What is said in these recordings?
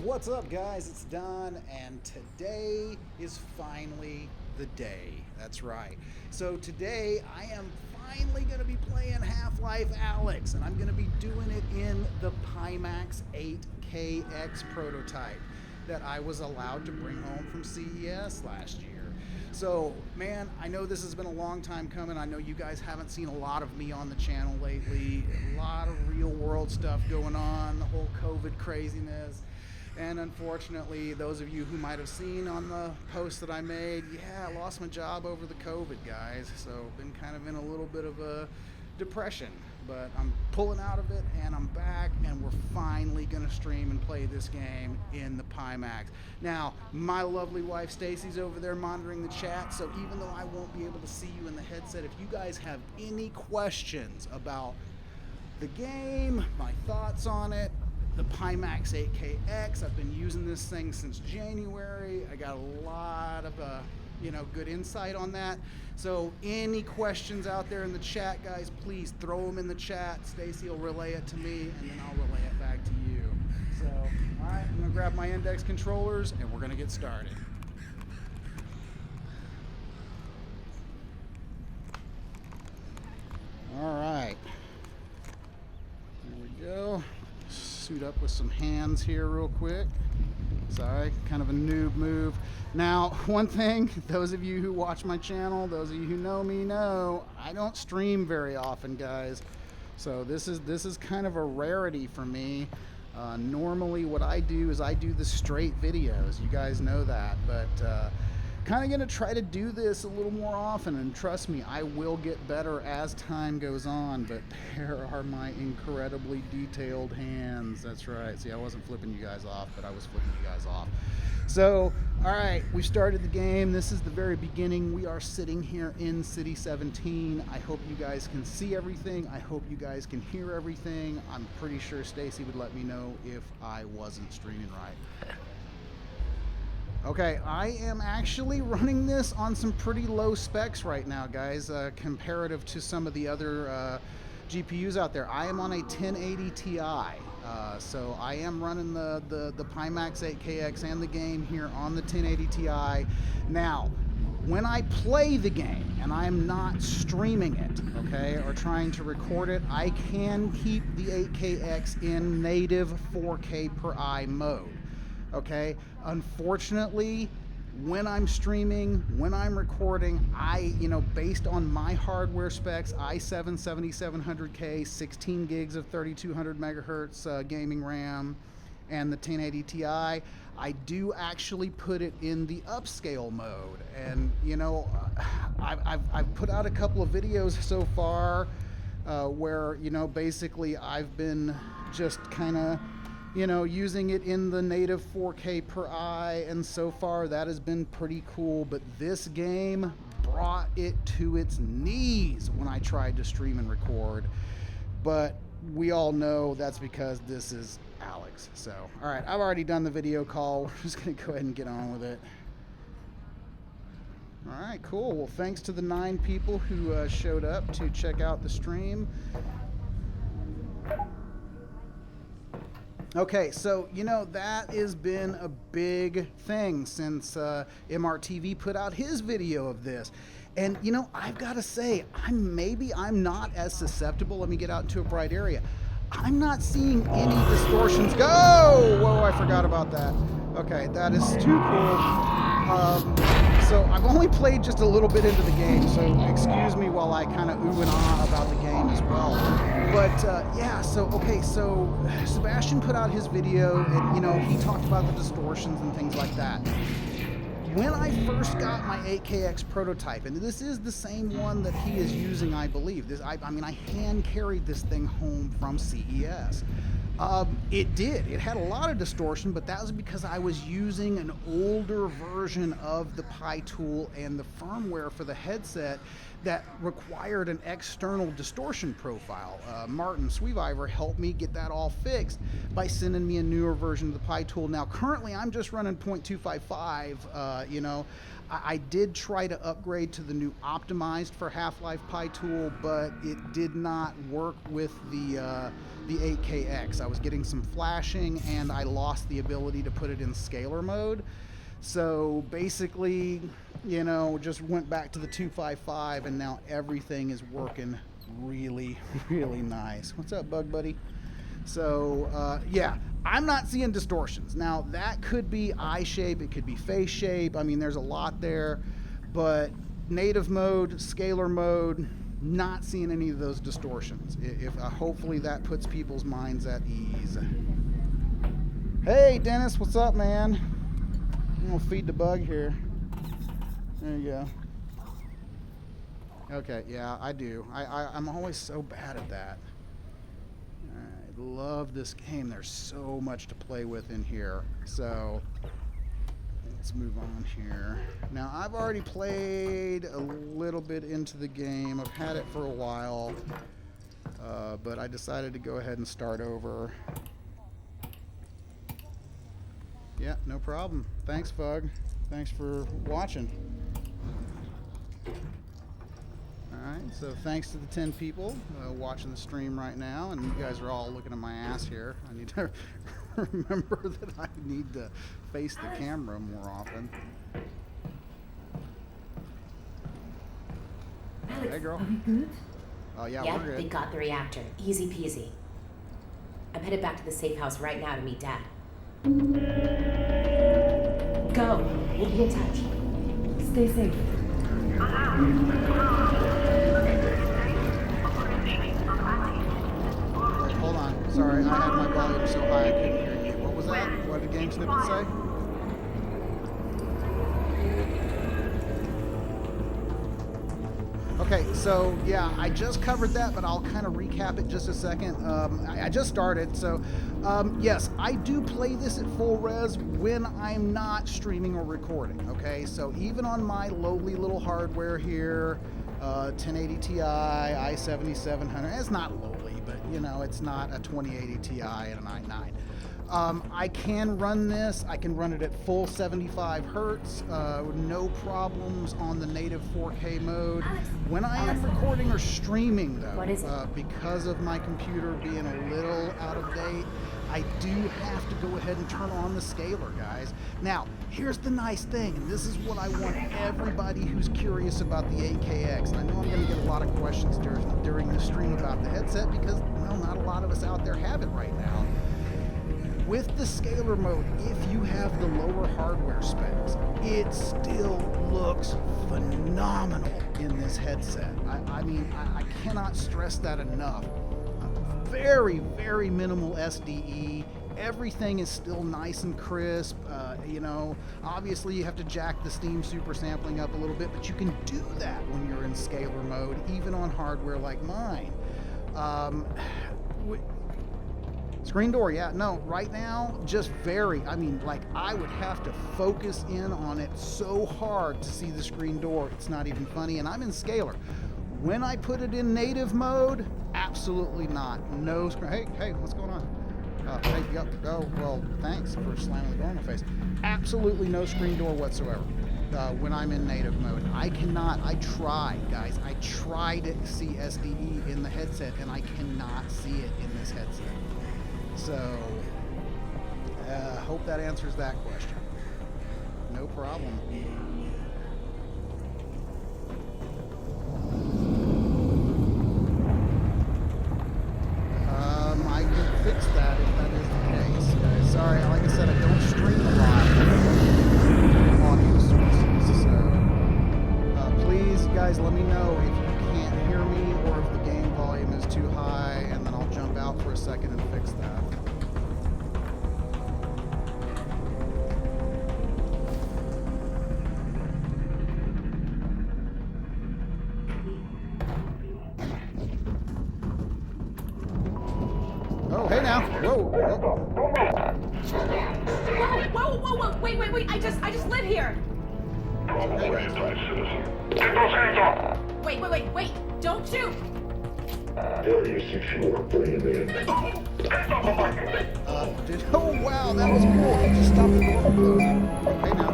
What's up, guys? It's Don, and today is finally the day. That's right. So today I am finally going to be playing Half-Life Alyx, and I'm going to be doing it in the Pimax 8KX prototype that I was allowed to bring home from CES last year. So, man, I know this has been a long time coming. I know you guys haven't seen a lot of me on the channel lately. A lot of real-world stuff going on, the whole COVID craziness. And unfortunately, those of you who might have seen on the post that I made, yeah, I lost my job over the COVID, guys. So, been kind of in a little bit of a depression. But I'm pulling out of it, and I'm back, and we're finally going to stream and play this game in the Pimax. Now, my lovely wife Stacy's over there monitoring the chat, so even though I won't be able to see you in the headset, if you guys have any questions about the game, my thoughts on it, the Pimax 8KX, I've been using this thing since January. I got a lot of good insight on that. So any questions out there in the chat, guys, please throw them in the chat. Stacy will relay it to me, and then I'll relay it back to you. So, all right, I'm gonna grab my index controllers, and we're gonna get started. All right, there we go. Suit up with some hands here real quick. Sorry, kind of a noob move. Now, one thing, those of you who watch my channel, those of you who know me know, I don't stream very often, guys. So this is kind of a rarity for me. Normally what I do is I do the straight videos. You guys know that, but kind of gonna try to do this a little more often, and trust me, I will get better as time goes on. But there are my incredibly detailed hands. That's right. See, I wasn't flipping you guys off, but I was flipping you guys off. So, all right, we started the game. This is the very beginning. We are sitting here in City 17. I hope you guys can see everything. I hope you guys can hear everything. I'm pretty sure Stacy would let me know if I wasn't streaming right. Okay, I am actually running this on some pretty low specs right now, guys, comparative to some of the other GPUs out there. I am on a 1080 Ti, so I am running the Pimax 8KX and the game here on the 1080 Ti. Now, when I play the game, and I am not streaming it, okay, or trying to record it, I can keep the 8KX in native 4K per eye mode. Okay, unfortunately, when I'm streaming, when I'm recording, based on my hardware specs, i7 7700K, 16 gigs of 3200 megahertz gaming RAM, and the 1080 Ti, I do actually put it in the upscale mode. And I've put out a couple of videos so far where basically I've been just kind of using it in the native 4K per eye, and so far that has been pretty cool. But this game brought it to its knees when I tried to stream and record. But we all know that's because this is Alyx. So, all right, I've already done the video call. We're just gonna go ahead and get on with it. All right, cool. Well, thanks to the 9 people who showed up to check out the stream. Okay, so that has been a big thing since MRTV put out his video of this. And I've got to say, I'm not as susceptible. Let me get out into a bright area. I'm not seeing any distortions. Go! Whoa, I forgot about that. Okay, that is too cool. So I've only played just a little bit into the game, so excuse me while I kind of ooh and ah about the game as well. But yeah, so Sebastian put out his video, and he talked about the distortions and things like that. When I first got my 8KX prototype, and this is the same one that he is using, I believe. I hand carried this thing home from CES. It had a lot of distortion, but that was because I was using an older version of the Pi tool, and the firmware for the headset that required an external distortion profile. Martin Sweeviver helped me get that all fixed by sending me a newer version of the Pi tool. Now currently I'm just running 0.255. You know, I did try to upgrade to the new optimized for Half-Life Pi tool, but it did not work with the 8KX. I was getting some flashing and I lost the ability to put it in scalar mode. So basically, you know, just went back to the 255 and now everything is working really, really nice. What's up, Bug Buddy? So yeah, I'm not seeing distortions. Now that could be eye shape, it could be face shape. I mean, there's a lot there, but native mode, scalar mode, not seeing any of those distortions. Hopefully that puts people's minds at ease. Hey Dennis, what's up, man? I'm gonna feed the bug here. There you go. Okay, yeah, I do. I'm always so bad at that. I love this game. There's so much to play with in here. So let's move on here. Now I've already played a little bit into the game. I've had it for a while, but I decided to go ahead and start over. Yeah, no problem. Thanks, Fug. Thanks for watching. Alright, so thanks to the 10 people watching the stream right now, and you guys are all looking at my ass here. I need to remember that I need to face the camera more often. Alyx, hey, girl. are we good? Oh, yeah, Yep, we're good. they got the reactor. Easy peasy. I'm headed back to the safe house right now to meet Dad. Go. We'll be in touch. Stay safe. Wait, hold on. Sorry, I had my volume so high I couldn't hear you. What was that? What did Game Snippet say? Okay, so yeah, I just covered that, but I'll kind of recap it just a second. I just started, so yes, I do play this at full res when I'm not streaming or recording, okay? So even on my lowly little hardware here, 1080 Ti, i7-7700, it's not lowly, but you know, it's not a 2080 Ti and an i9. I can run this. I can run it at full 75 hertz, no problems on the native 4K mode. When I am recording or streaming, though, What is it? because of my computer being a little out of date, I do have to go ahead and turn on the scalar, guys. Now, here's the nice thing, and this is what I want everybody who's curious about the 8KX. And I know I'm going to get a lot of questions during the stream about the headset because, well, not a lot of us out there have it right now. With the scalar mode, if you have the lower hardware specs, it still looks phenomenal in this headset. I mean, I cannot stress that enough. Very, very minimal SDE. Everything is still nice and crisp. You know, obviously you have to jack the Steam Super Sampling up a little bit, but you can do that when you're in scalar mode, even on hardware like mine. Screen door, yeah, no, right now, just I mean, like, I would have to focus in on it so hard to see the screen door, it's not even funny, and I'm in scalar. When I put it in native mode, absolutely not. No screen, hey, what's going on? Hey, yep, oh, well, thanks for slamming the door in my face. Absolutely no screen door whatsoever when I'm in native mode. I tried, guys, I tried to see SDE in the headset, and I cannot see it in this headset. So, hope that answers that question. No problem. I can fix that if that is the case, guys. Sorry, like I said, I don't stream a lot of audio sources, so please, guys, let me know if you can't hear me or if the game volume is too high, and then I'll jump out for a second and fix that. Oh, hey now. Whoa. Whoa, wait, I just live here. Get those hands off! Wait! Don't shoot! 36 more bringing in. Oh wow, that was cool. He just stopped the door from closing. Okay now.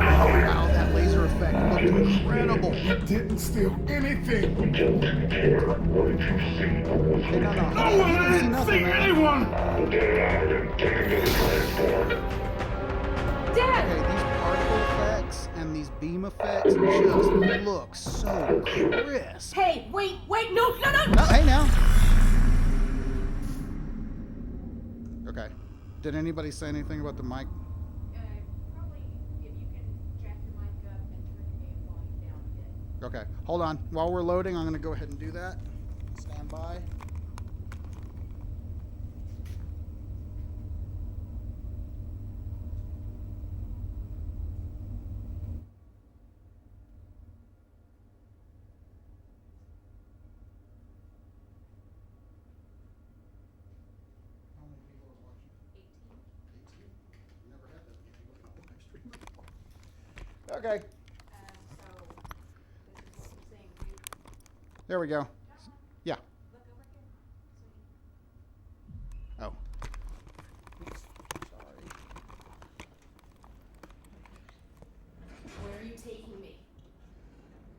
Wow, that laser effect looked incredible. You didn't steal anything. We don't care. What did you see? Okay, no. No one didn't see anyone. Get it out and take it to the transport. Dad! Okay, these particle effects and these beam effects just look so crisp. Hey, wait! No! No, hey now. Okay. Did anybody say anything about the mic? Probably if you can jack your mic up and turn the game volume down a bit. Okay, hold on. While we're loading, I'm going to go ahead and do that. Stand by. How many people are watching? 18. Never had that many people on my stream before. Okay, So, this is what we're saying. there we go. Yeah. Look over here. Oh. Oops. Sorry. Where are you taking me?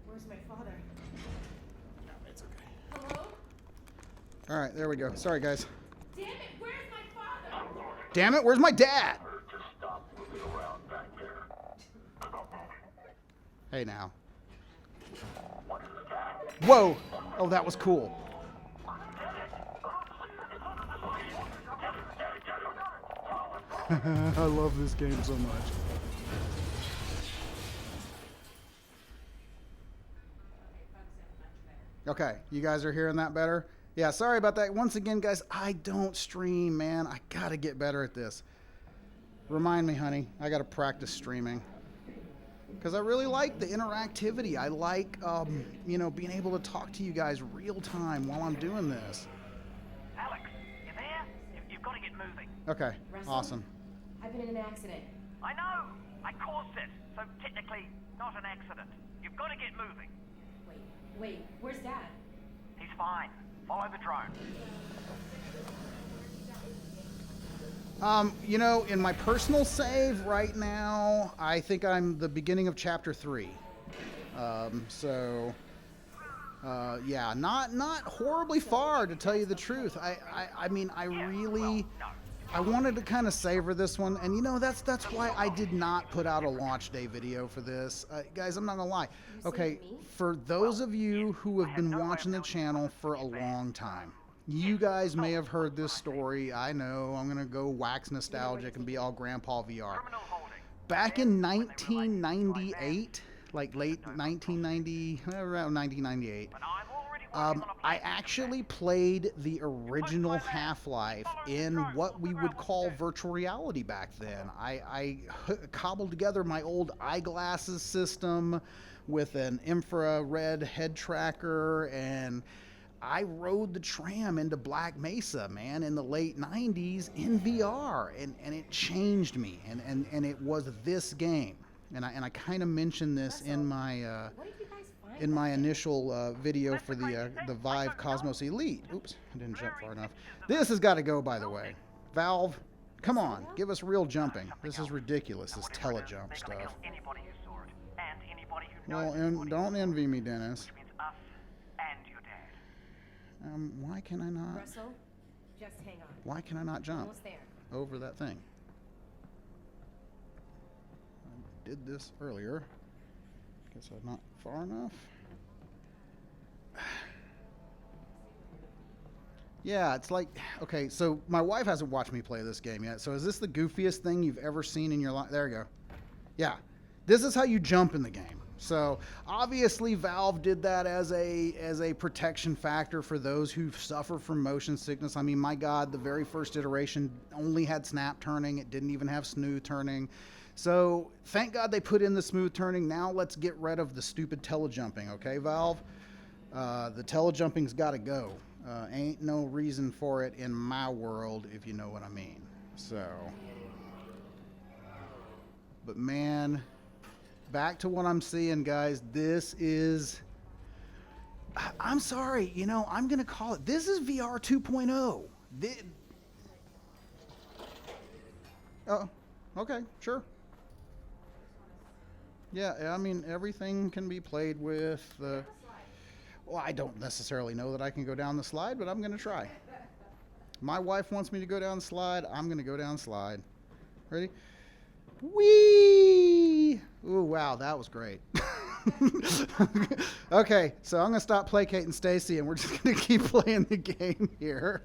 Where's my father? No, it's okay. Hello? All right, there we go. Sorry, guys. Damn it! Where's my father? Damn it, where's my dad? Just stop moving around back there. Hey, now. Whoa! Oh, that was cool. I love this game so much. Okay, you guys are hearing that better? Yeah, sorry about that. Once again, guys, I don't stream, man. I gotta get better at this. Remind me, honey. I gotta practice streaming. Because I really like the interactivity. I like, you know, being able to talk to you guys real time while I'm doing this. Alyx, you there? You've got to get moving. Okay, Russell? awesome. I've been in an accident. I know. I caused it. So technically, not an accident. You've got to get moving. Wait, where's Dad? He's fine. Follow the drone. You know, in my personal save right now, I think I'm the beginning of chapter 3. Yeah, not horribly far, to tell you the truth. I mean, I really, I wanted to kind of savor this one, and you know, that's why I did not put out a launch day video for this. Guys, I'm not gonna lie. Okay, for those of you who have been watching the channel for a long time, you guys may have heard this story. I know, I'm gonna go wax nostalgic and be all Grandpa VR. Back in 1998, like late 1990, around 1998, I actually played the original Half-Life in what we would call virtual reality back then. I cobbled together my old eyeglasses system with an infrared head tracker, and I rode the tram into Black Mesa, man, in the late 90s in VR, and it changed me, and it was this game. And I kind of mentioned this in my What did you guys find? in my initial video for the Vive Cosmos Elite. Oops, I didn't jump far enough. This has got to go, by the way. Valve, come on, give us real jumping. This is ridiculous, this telejump stuff. Anybody who saw it, and anybody who Well, knows and don't envy me, Dennis. which means us and your dad. Why can I not? Russell, just hang on. Why can I not jump Almost there. over that thing? I did this earlier. Guess I'm not far enough. Yeah, it's like, okay, so my wife hasn't watched me play this game yet. So is this the goofiest thing you've ever seen in your life? There you go. Yeah, this is how you jump in the game. So obviously Valve did that as a protection factor for those who suffer from motion sickness. I mean, my God, the very first iteration only had snap turning. It didn't even have smooth turning. So thank God they put in the smooth turning. Now let's get rid of the stupid telejumping, okay, Valve? The telejumping's got to go. Ain't no reason for it in my world, if you know what I mean. So, but man, back to what I'm seeing, guys. This is... I'm sorry, you know, I'm going to call it... This is VR 2.0. Oh, okay, sure. Yeah, I mean, everything can be played with. Well, I don't necessarily know that I can go down the slide, but I'm going to try. My wife wants me to go down the slide. I'm going to go down the slide. Ready? Whee! Ooh, wow, that was great. Okay, so I'm going to stop placating Stacy, and we're just going to keep playing the game here.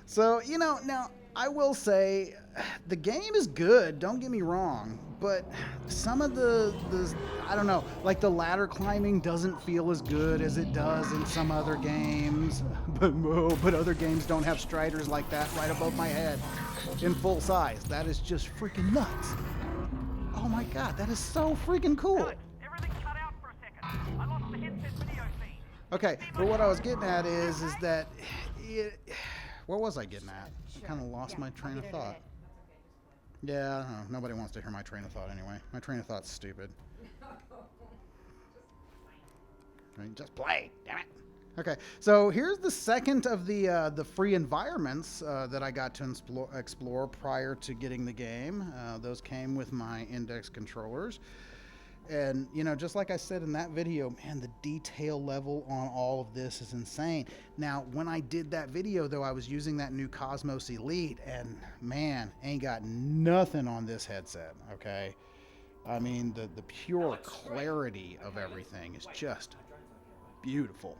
So, you know, now, I will say, the game is good, don't get me wrong, but some of the I don't know, like the ladder climbing doesn't feel as good as it does in some other games. But other games don't have striders like that right above my head in full size. That is just freaking nuts. Oh my god, that is so freaking cool. Everything cut out for a second. I lost the headset video feed. Okay, but what I was getting at is that what was I getting at? I kind of lost my train of thought. Yeah, I don't know. Nobody wants to hear my train of thought anyway. My train of thought's stupid. I mean, just play, damn it. Okay, so here's the second of the free environments that I got to explore prior to getting the game. Those came with my index controllers. And, you know, just like I said in that video, man, the detail level on all of this is insane. Now, when I did that video, though, I was using that new Cosmos Elite, and, man, ain't got nothing on this headset, okay? I mean, the pure clarity of everything is just beautiful.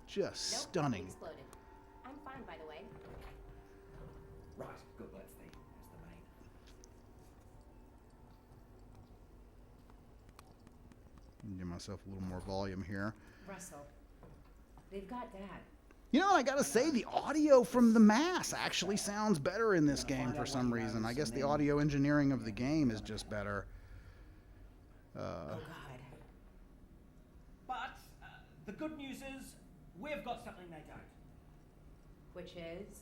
Just stunning. Nope, exploded. I'm fine, by the way. Right, good, that's the main. Give myself a little more volume here. Russell, they've got Dad. You know, I gotta say, the audio from the mass actually sounds better in this game for some reason. I guess the audio engineering of the game is just better. Oh, God. But the good news is we've got something they don't. Which is?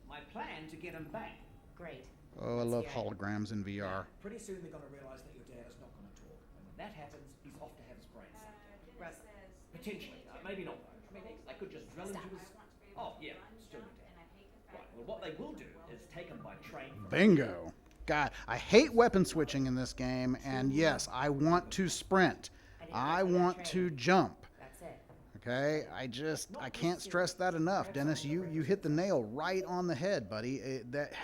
My plan to get them back. Great. Oh, I love Let's hear it. holograms in VR. Pretty soon they're going to realise that your dad is not going to talk. And when that happens, he's off to have his brain sucked. Russell. Potentially. Maybe not. I mean, they could just drill into his... Oh, yeah, still your dad. Right, well, what they will do is take him by train... Bingo. God, I hate weapon switching in this game, and yes, I want to sprint. I want to jump. That's it. Okay, I can't stress that enough. Dennis, you hit the nail right on the head, buddy.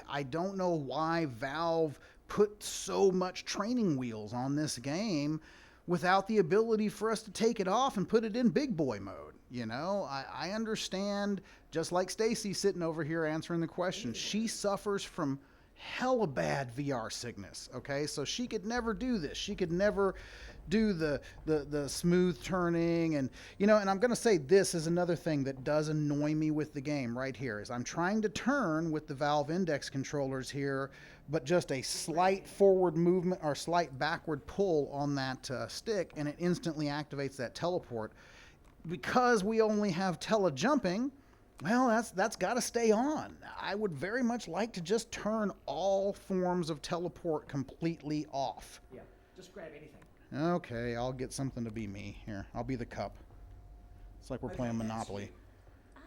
I don't know why Valve put so much training wheels on this game without the ability for us to take it off and put it in big boy mode. You know, I understand, just like Stacy sitting over here answering the question, she suffers from hella bad VR sickness, okay? So she could never do this. She could never do the smooth turning, and you know, and I'm gonna say this is another thing that does annoy me with the game right here, is I'm trying to turn with the Valve Index controllers here, but just a slight forward movement or slight backward pull on that stick, and it instantly activates that teleport. Because we only have telejumping, well, that's got to stay on. I would very much like to just turn all forms of teleport completely off. Yeah, just grab anything. Okay, I'll get something to be me. Here, I'll be the cup. It's like we're playing Monopoly. I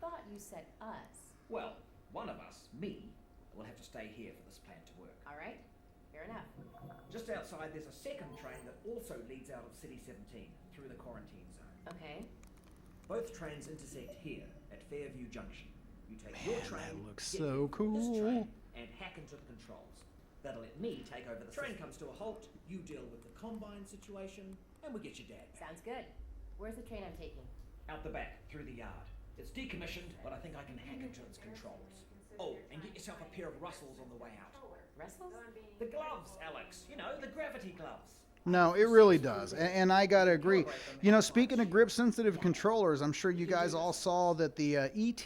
thought you said us. Well, one of us, me, will have to stay here for this plan to work. All right, fair enough. Just outside, there's a second train that also leads out of City 17 through the quarantine zone. Okay. Both trains intersect here at Fairview Junction. You take your train, that looks get so here from this cool. train, and hack into the controls. That'll let me take over the train. Comes to a halt, you deal with the combine situation, and we get your dad back. Sounds good. Where's the train I'm taking? Out the back, through the yard. It's decommissioned, but I think I can hack into its controls. Oh, and get yourself a pair of Russells on the way out. Russell's? The gloves, Alyx. You know, the gravity gloves. No, it really does. And I got to agree. You know, speaking of grip-sensitive controllers, I'm sure you guys all saw that the ET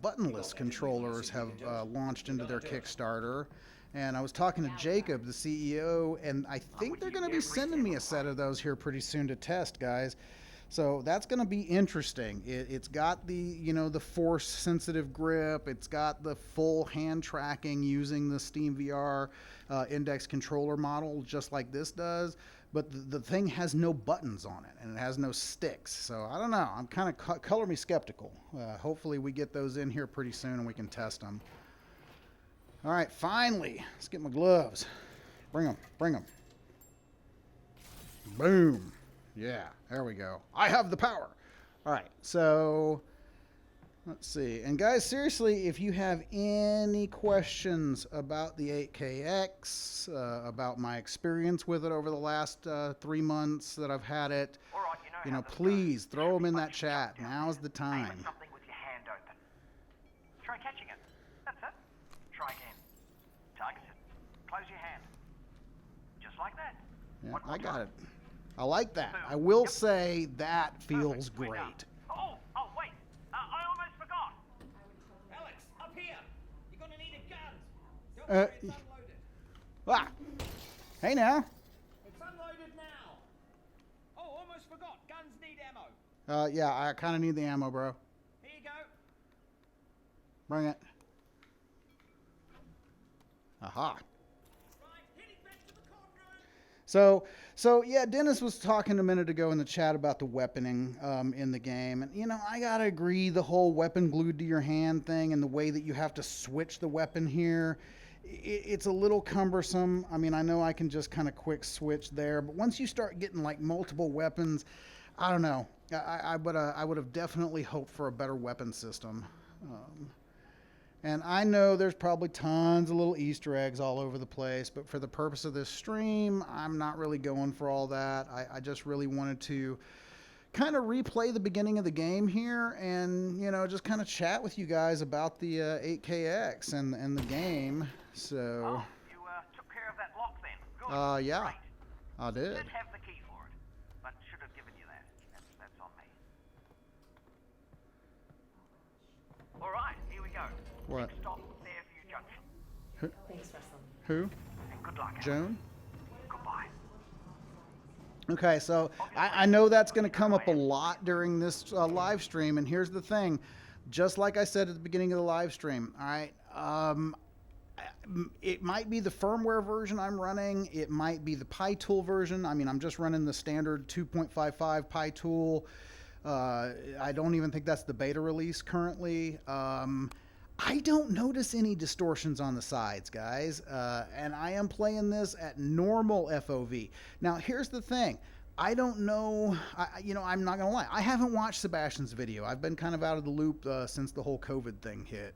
buttonless controllers have launched into their Kickstarter. And I was talking to Jacob, the CEO, and I think they're going to be sending me a set of those here pretty soon to test, guys. So that's going to be interesting. It's got the, you know, the force sensitive grip. It's got the full hand tracking using the SteamVR index controller model, just like this does. But the thing has no buttons on it, and it has no sticks. So I don't know. I'm kind of color me skeptical. Hopefully we get those in here pretty soon and we can test them. All right, finally, let's get my gloves. Bring them, bring them. Boom. Yeah, there we go. I have the power. All right, so let's see. And guys, seriously, if you have any questions about the 8KX, about my experience with it over the last 3 months that I've had it, All right, you how know, this please goes. throw them in that Punch chat. down. Now's the Aim time. at something with your hand open. Try catching it. That's it. Try again. Target it. Close your hand. Just like that. Yeah, One more I got time. it. I like that. I will say that feels Perfect. We're done. great. Oh, wait. I almost forgot. Alex, up here. You're gonna need a gun. Don't Uh, worry, it's unloaded. Ah. Hey now. It's unloaded now. Oh, almost forgot. Guns need ammo. Yeah, I kind of need the ammo, bro. Here you go. Bring it. Aha. Right, heading back to the courtroom. So yeah, Dennis was talking a minute ago in the chat about the weaponing in the game, and you know, I gotta agree, the whole weapon glued to your hand thing and the way that you have to switch the weapon here, it's a little cumbersome. I mean, I know I can just kind of quick switch there, but once you start getting like multiple weapons, I don't know. I would have definitely hoped for a better weapon system. And I know there's probably tons of little Easter eggs all over the place, but for the purpose of this stream, I'm not really going for all that. I just really wanted to kind of replay the beginning of the game here and, you know, just kind of chat with you guys about the 8KX and the game. So, Oh, you took care of that lock then. Good. yeah, Great. I did. Did have the key for it, but should have given you that. That's on me. All right, here we go. What? Next stop, Fairview Junction. Thanks, Russell. Who? And good luck. Alex. Joan? Goodbye. Okay, so I know that's going to come up a lot during this live stream, and here's the thing. Just like I said at the beginning of the live stream, all right, it might be the firmware version I'm running. It might be the PyTool version. I mean, I'm just running the standard 2.55 PyTool. I don't even think that's the beta release currently. I don't notice any distortions on the sides, guys, and I am playing this at normal FOV. Now, here's the thing. I don't know, you know, I'm not going to lie. I haven't watched Sebastian's video. I've been kind of out of the loop since the whole COVID thing hit.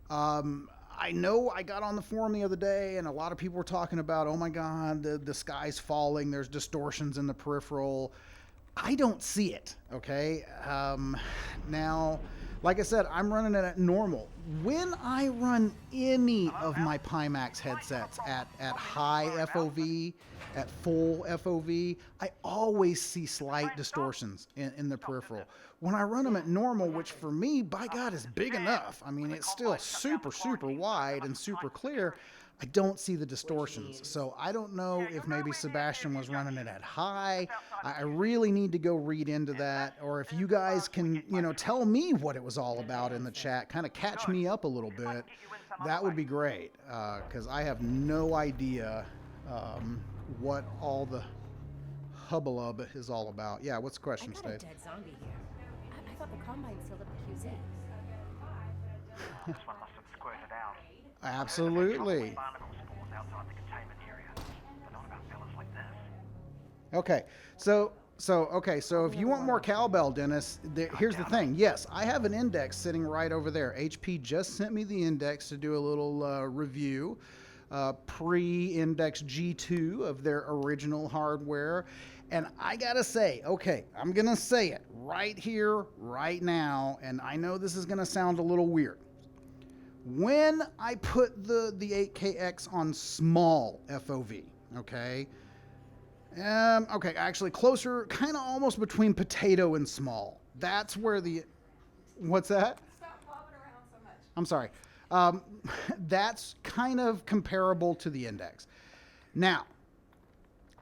I know I got on the forum the other day and a lot of people were talking about, oh my God, the sky's falling. There's distortions in the peripheral. I don't see it, okay? Now, like I said, I'm running it at normal. When I run any of my Pimax headsets at high FOV, at full FOV, I always see slight distortions in the peripheral. When I run them at normal, which for me, by God, is big enough. I mean, it's still super, super wide and super clear. I don't see the distortions. So I don't know if maybe Sebastian was running it at high. I really need to go read into that. Or if you guys can, you know, tell me what it was all about in the chat, kind of catch me up a little bit, that would be great. Because I have no idea what all the hubbub is all about. Yeah, what's the question, I got a Steve? dead zombie here. I thought the combine sealed up the QZ. This one must have squirted out. Absolutely. Barnacle spores outside the containment area, but not about fellas like this. Okay, so if you want more cowbell, Dennis, here's the thing. Yes, I have an index sitting right over there. HP just sent me the index to do a little review, pre-index G2 of their original hardware. And I gotta say, okay, I'm gonna say it right here, right now, and I know this is gonna sound a little weird. When I put the 8KX on small FOV, okay, okay, actually closer, kind of almost between potato and small. That's where the, what's that? Stop bobbing around so much. I'm sorry. That's kind of comparable to the index. Now,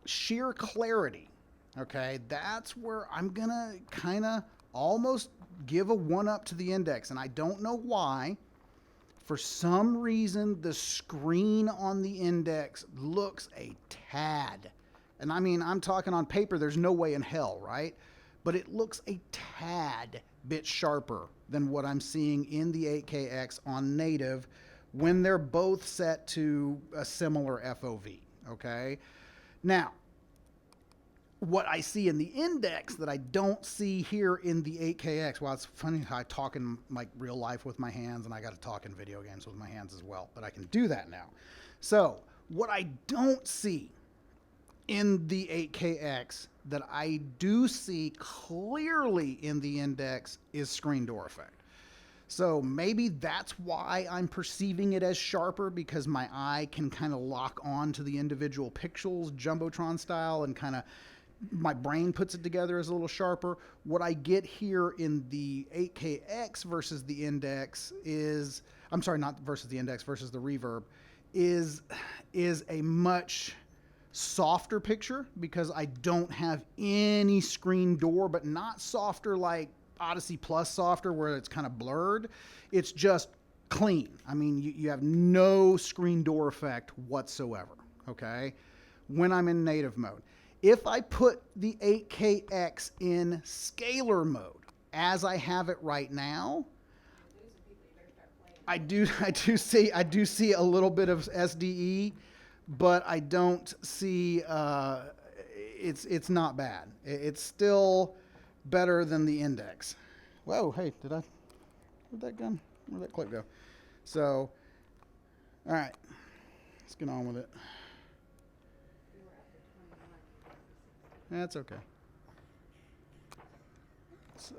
sheer clarity, Okay, that's where I'm gonna kind of almost give a 1-up to the index, and I don't know why. For some reason, the screen on the index looks a tad, and I mean, I'm talking on paper, there's no way in hell, right? But it looks a tad bit sharper than what I'm seeing in the 8KX on native when they're both set to a similar FOV, okay? Now, what I see in the index that I don't see here in the 8KX, well, it's funny how I talk in like real life with my hands, and I got to talk in video games with my hands as well, but I can do that now. So what I don't see in the 8KX that I do see clearly in the index is screen door effect. So maybe that's why I'm perceiving it as sharper, because my eye can kind of lock on to the individual pixels, Jumbotron style, and kind of my brain puts it together as a little sharper. What I get here in the 8KX versus the index is, I'm sorry, not versus the index, versus the Reverb, is a much softer picture, because I don't have any screen door, but not softer like Odyssey Plus softer where it's kind of blurred. It's just clean. I mean, you have no screen door effect whatsoever, okay, when I'm in native mode. If I put the 8KX in scalar mode, as I have it right now, I do see a little bit of SDE, but I don't see it's not bad. It's still better than the index. Whoa, hey, where'd that clip go? So, all right, let's get on with it. That's okay. So,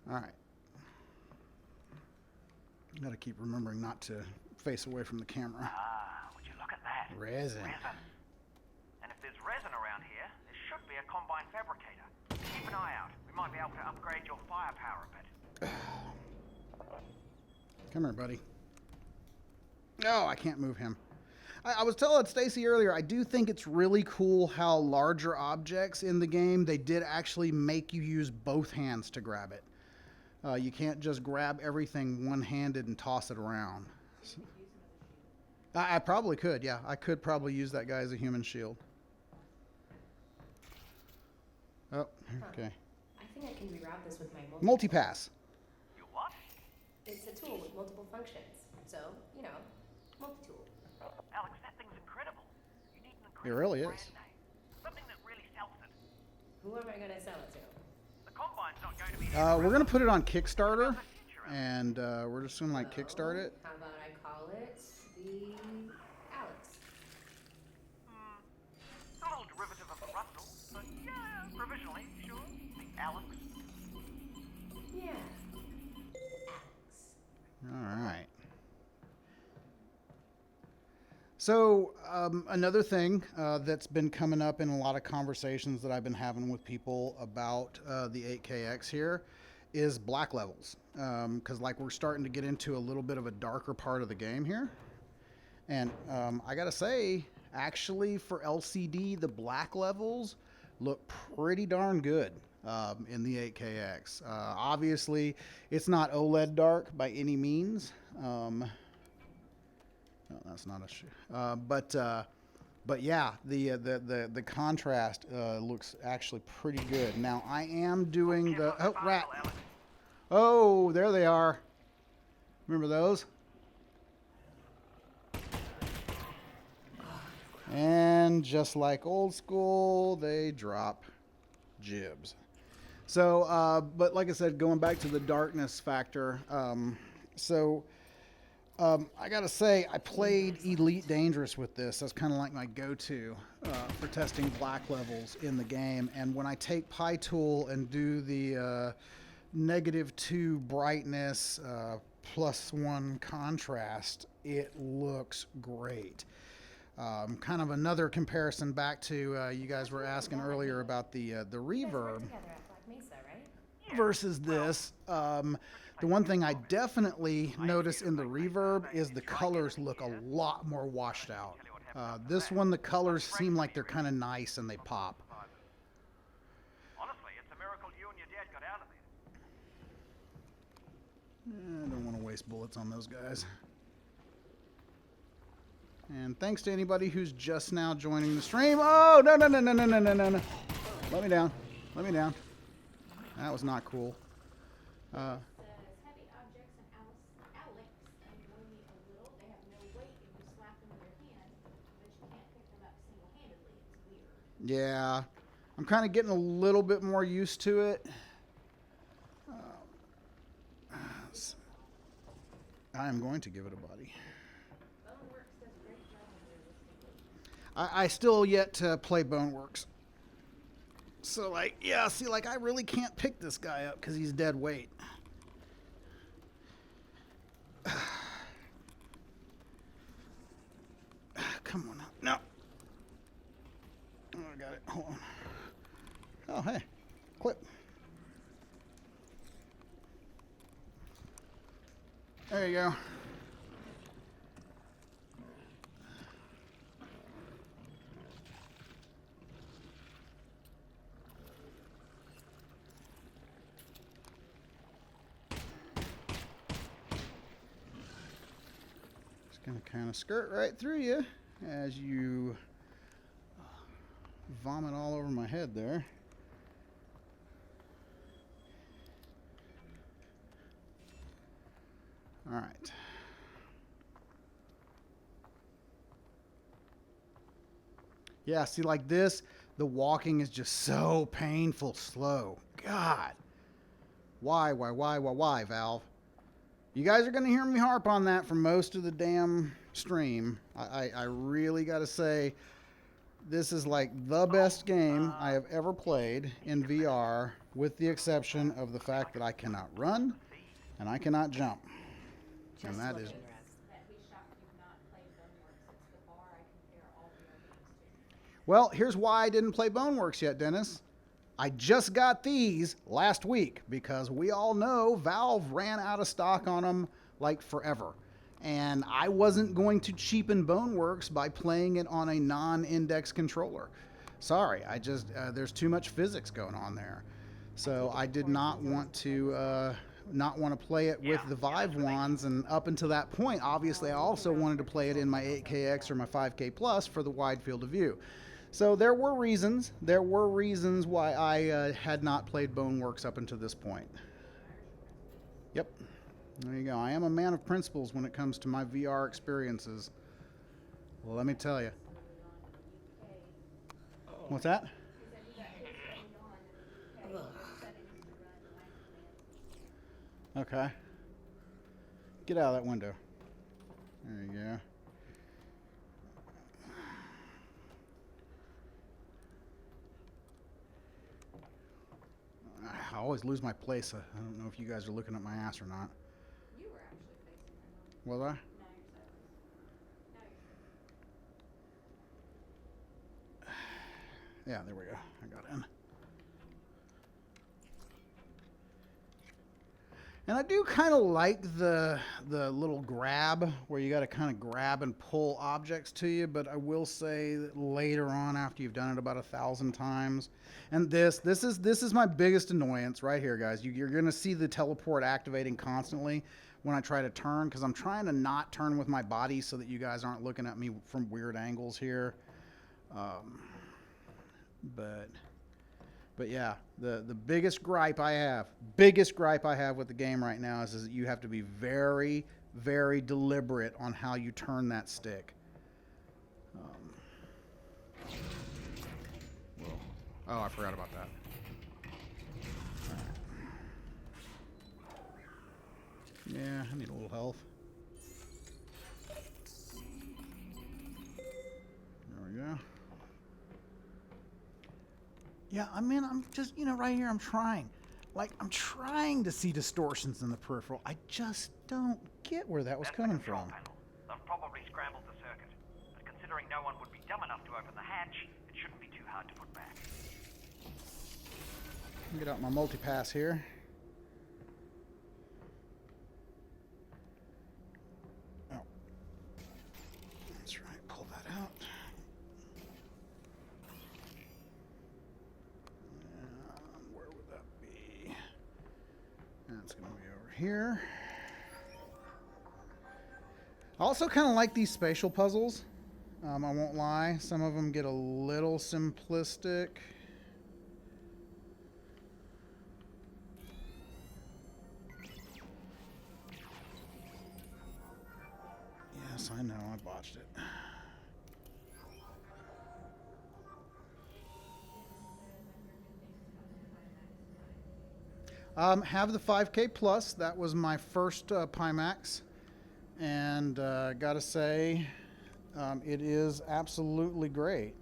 all right. Got to keep remembering not to face away from the camera. Ah, would you look at that? Resin. And if there's resin around here, there should be a combine fabricator. Keep an eye out. We might be able to upgrade your firepower a bit. Come here, buddy. No, I can't move him. I was telling Stacy earlier, I do think it's really cool how larger objects in the game, they did actually make you use both hands to grab it. You can't just grab everything one-handed and toss it around. So, I probably could, yeah. I could probably use that guy as a human shield. Oh, okay. I think I can reroute this with my Multipass. You what? It's a tool with multiple functions. So, you know, multi-tool. Alex, that thing's incredible. You need an It incredible really brand is. name. Something that really sells it. Who am I going to sell it to? The combine's not going to be We're going to put it on Kickstarter, and we're just going to like kickstart it. How about I call it the Alyx? A little derivative of the Russell, but yeah, provisionally, sure. The Alex. Yeah. All right. So another thing that's been coming up in a lot of conversations that I've been having with people about the 8KX here is black levels. Because like we're starting to get into a little bit of a darker part of the game here. And I gotta say, actually for LCD, the black levels look pretty darn good in the 8KX. Obviously, it's not OLED dark by any means. No, that's not a but yeah, the contrast looks actually pretty good. Now I am doing the rat. Oh, there they are. Remember those? And just like old school, they drop jibs. So, but like I said, going back to the darkness factor, I gotta say, I played Elite Dangerous with this. That's kind of like my go-to for testing black levels in the game. And when I take PyTool and do the -2 brightness, +1 contrast, it looks great. Kind of another comparison back to you guys were asking earlier about the Reverb. Together at Black Mesa, right? versus this. The one thing I definitely notice in the Reverb is the colors look a lot more washed out. This one, the colors seem like they're kind of nice and they pop. Honestly, it's a miracle you and your dad got out of there. I don't want to waste bullets on those guys. And thanks to anybody who's just now joining the stream. Oh, no, no, no, no, no, no, no, no, no. Let me down. Let me down. That was not cool. Says heavy objects and Alyx annoy me a little. They have no weight if you slap them with your hand, but you can't pick them up single-handedly. It's weird. Yeah. I'm kind of getting a little bit more used to it. I am going to give it a buddy. Boneworks does a great job on realistically. I still yet to play Boneworks. So, like, yeah, see, like, I really can't pick this guy up because he's dead weight. Come on up. No. Oh, I got it. Hold on. Oh, hey. Clip. There you go. Just gonna kind of skirt right through you as you vomit all over my head there. All right. Yeah, see, like this, the walking is just so painful slow. God. Why, Valve? You guys are going to hear me harp on that for most of the damn stream. I really got to say, this is like the best game I have ever played in VR, with the exception of the fact that I cannot run and I cannot jump. And that is... That he's shocked you've not played Boneworks. It's the bar I compare all VR games to. Well, here's why I didn't play Boneworks yet, Dennis. I just got these last week because we all know Valve ran out of stock on them like forever. And I wasn't going to cheapen Boneworks by playing it on a non-index controller. Sorry, I just, there's too much physics going on there. So I did not want to play it with the Vive wands, and up until that point, obviously I also wanted to play it in my 8KX or my 5K Plus for the wide field of view. So there were reasons why I had not played Boneworks up until this point. Yep, there you go. I am a man of principles when it comes to my VR experiences. Well, let me tell you. What's that? Okay. Get out of that window. There you go. I always lose my place. I don't know if you guys are looking at my ass or not. You were actually facing my mom. Was I? Now you're sideways. Yeah, there we go. I got in. And I do kind of like the little grab where you got to kind of grab and pull objects to you, but I will say that later on, after you've done it about 1,000 times, and this is my biggest annoyance right here, guys. You're going to see the teleport activating constantly when I try to turn, because I'm trying to not turn with my body so that you guys aren't looking at me from weird angles here. But yeah, the biggest gripe I have with the game right now is that you have to be very, very deliberate on how you turn that stick. Oh, I forgot about that. All right. Yeah, I need a little health. There we go. Yeah, I mean, I'm just, right here, I'm trying. Like, I'm trying to see distortions in the peripheral. I just don't get where that was That's the coming control from. panel. They've probably scrambled the circuit. But considering no one would be dumb enough to open the hatch, it shouldn't be too hard to put back. Get out my multipass here. That's going to be over here. I also kind of like these spatial puzzles. I won't lie. Some of them get a little simplistic. Yes, I know. I botched it. Have the 5K Plus. That was my first Pimax. And gotta say, it is absolutely great.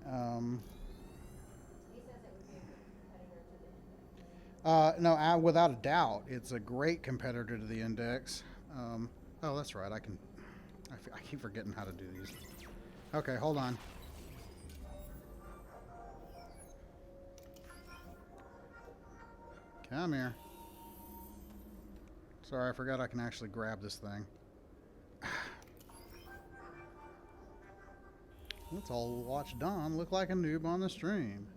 No, without a doubt, it's a great competitor to the Index. Oh, that's right. I keep forgetting how to do these. Okay, hold on. Come here. Sorry, I forgot I can actually grab this thing. Let's all watch Don look like a noob on the stream.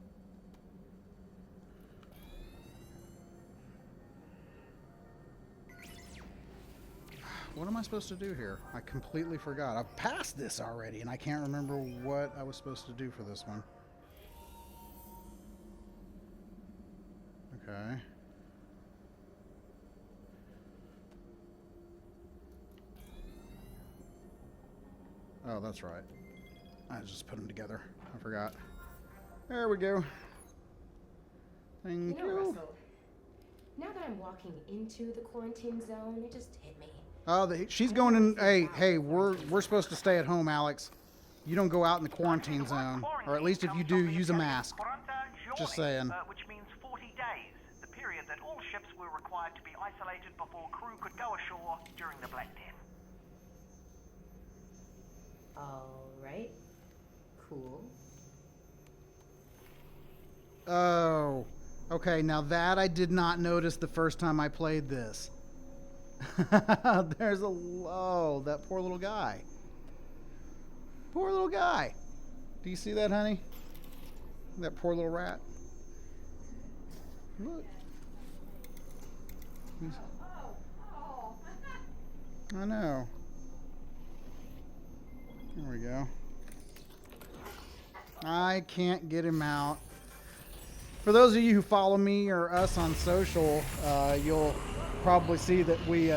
What am I supposed to do here? I completely forgot. I've passed this already, and I can't remember what I was supposed to do for this one. Okay. Oh, that's right. I just put them together. I forgot. There we go. Thank you. Russell, now that I'm walking into the quarantine zone, it just hit me. Oh, she's going in. Hey, we're supposed to stay at home, Alyx. You don't go out in the quarantine zone, or at least if you do, use a mask. Just saying. Which means 40 days, the period that all ships were required to be isolated before crew could go ashore during the Black Death. All right. Cool. Oh, okay. Now that I did not notice the first time I played this. There's that poor little guy. Poor little guy. Do you see that, honey? That poor little rat. Look. I know. There we go. I can't get him out. For those of you who follow me or us on social, you'll probably see that we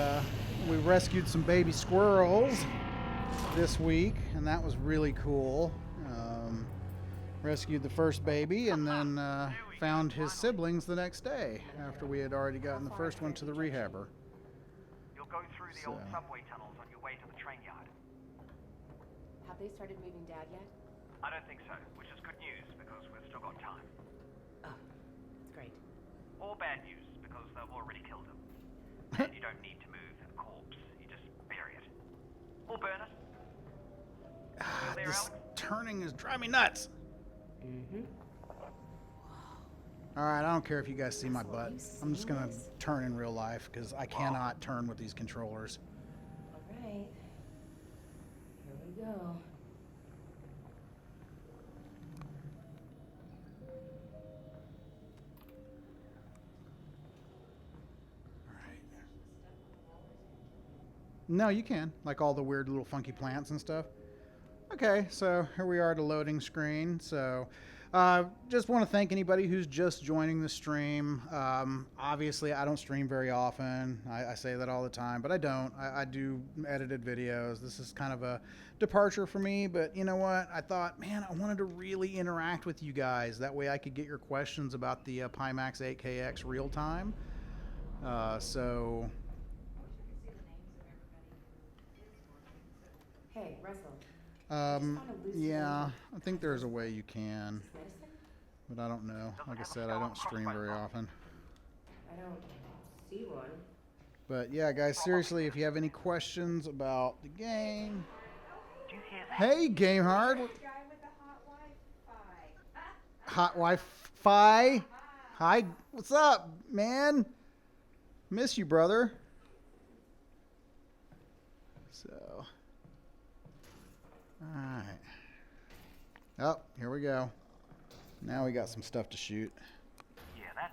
rescued some baby squirrels this week, and that was really cool. Rescued the first baby and then found his siblings the next day after we had already gotten the first one to the rehabber. You'll go through the old subway tunnels on your way to the train yard. Have they started moving Dad yet? I don't think so, which is good news because we've still got time. Oh, that's great. Or bad news because they've already killed him. And you don't need to move a corpse, you just bury it. Or burn it. This turning is driving me nuts. Alright, I don't care if you guys see my butt. I'm just gonna turn in real life because I cannot turn with these controllers. Alright. Here we go. No, you can. Like all the weird little funky plants and stuff. Okay, so here we are at a loading screen. So just want to thank anybody who's just joining the stream. Obviously, I don't stream very often. I say that all the time, but I don't. I do edited videos. This is kind of a departure for me, but you know what? I thought, man, I wanted to really interact with you guys. That way I could get your questions about the Pimax 8KX real time. So... Hey, Russell. Yeah, I think there's a way you can, but I don't know. Like I said, I don't stream very often. I don't see one. But yeah, guys, seriously, if you have any questions about the game, Do you hear that? hey, Gamehard, Guy with the hot Wi-Fi. hot Wi-Fi, hi, what's up, man? Miss you, brother. So. Alright. Oh, here we go. Now we got some stuff to shoot. Yeah, that's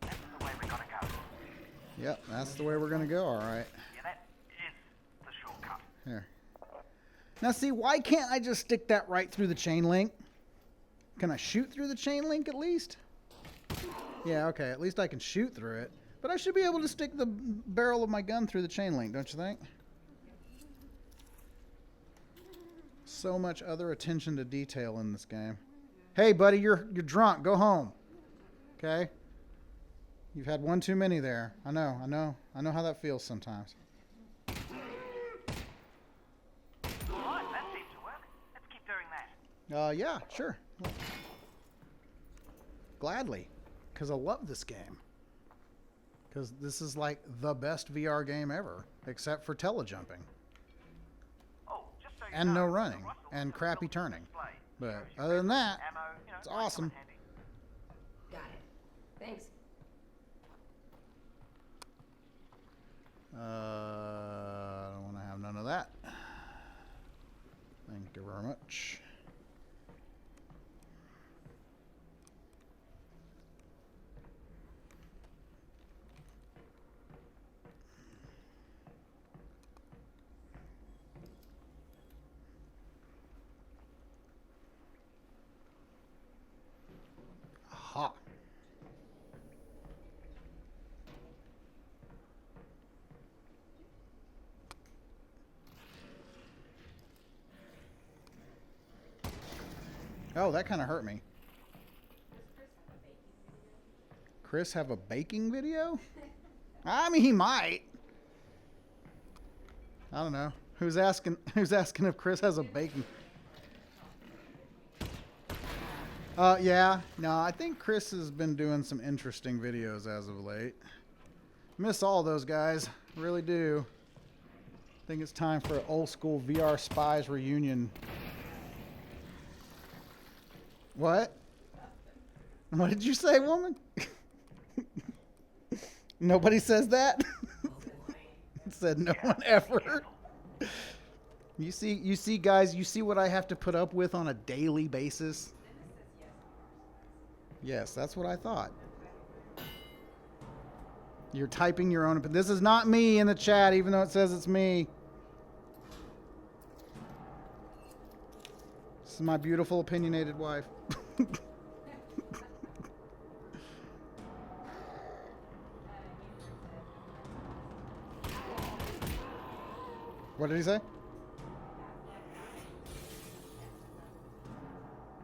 the way we gotta go. Yep, that's the way we're gonna go, alright. Yeah, that is the shortcut. Here. Now see, why can't I just stick that right through the chain link? Can I shoot through the chain link at least? Yeah, okay, at least I can shoot through it. But I should be able to stick the barrel of my gun through the chain link, don't you think? So much other attention to detail in this game. Hey, buddy, you're drunk. Go home. Okay? You've had one too many there. I know how that feels sometimes. Alright, that seems to work. Let's keep doing that. Yeah, sure. Gladly. Because I love this game. Because this is like the best VR game ever. Except for telejumping. Oh, just so you And know, no running. the Russell And still crappy display. turning. But Shows you other than that, ammo, you know, it's nice awesome. and handy. Got it. Thanks. I don't want to have none of that. Thank you very much. Aha. Oh, that kind of hurt me. Chris have a baking video? I mean, he might. I don't know. Who's asking if Chris has a baking? Yeah. No, I think Chris has been doing some interesting videos as of late. Miss all those guys. Really do. I think it's time for an old school VR Spies reunion. What? What did you say, woman? Nobody says that? Said no one ever. You see, guys, you see what I have to put up with on a daily basis? Yes, that's what I thought. You're typing your own opinion. This is not me in the chat, even though it says it's me. This is my beautiful, opinionated wife. What did he say?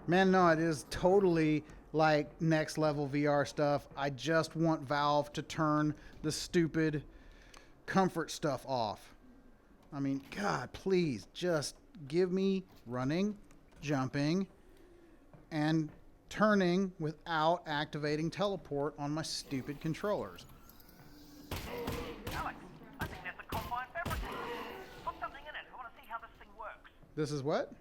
Man, no, it is totally like next level VR stuff. I just want Valve to turn the stupid comfort stuff off. I mean, God, please just give me running, jumping, and turning without activating teleport on my stupid controllers. Alex, I think there's a combine fabricator. Put something in it. I want to see how this thing works. This is what?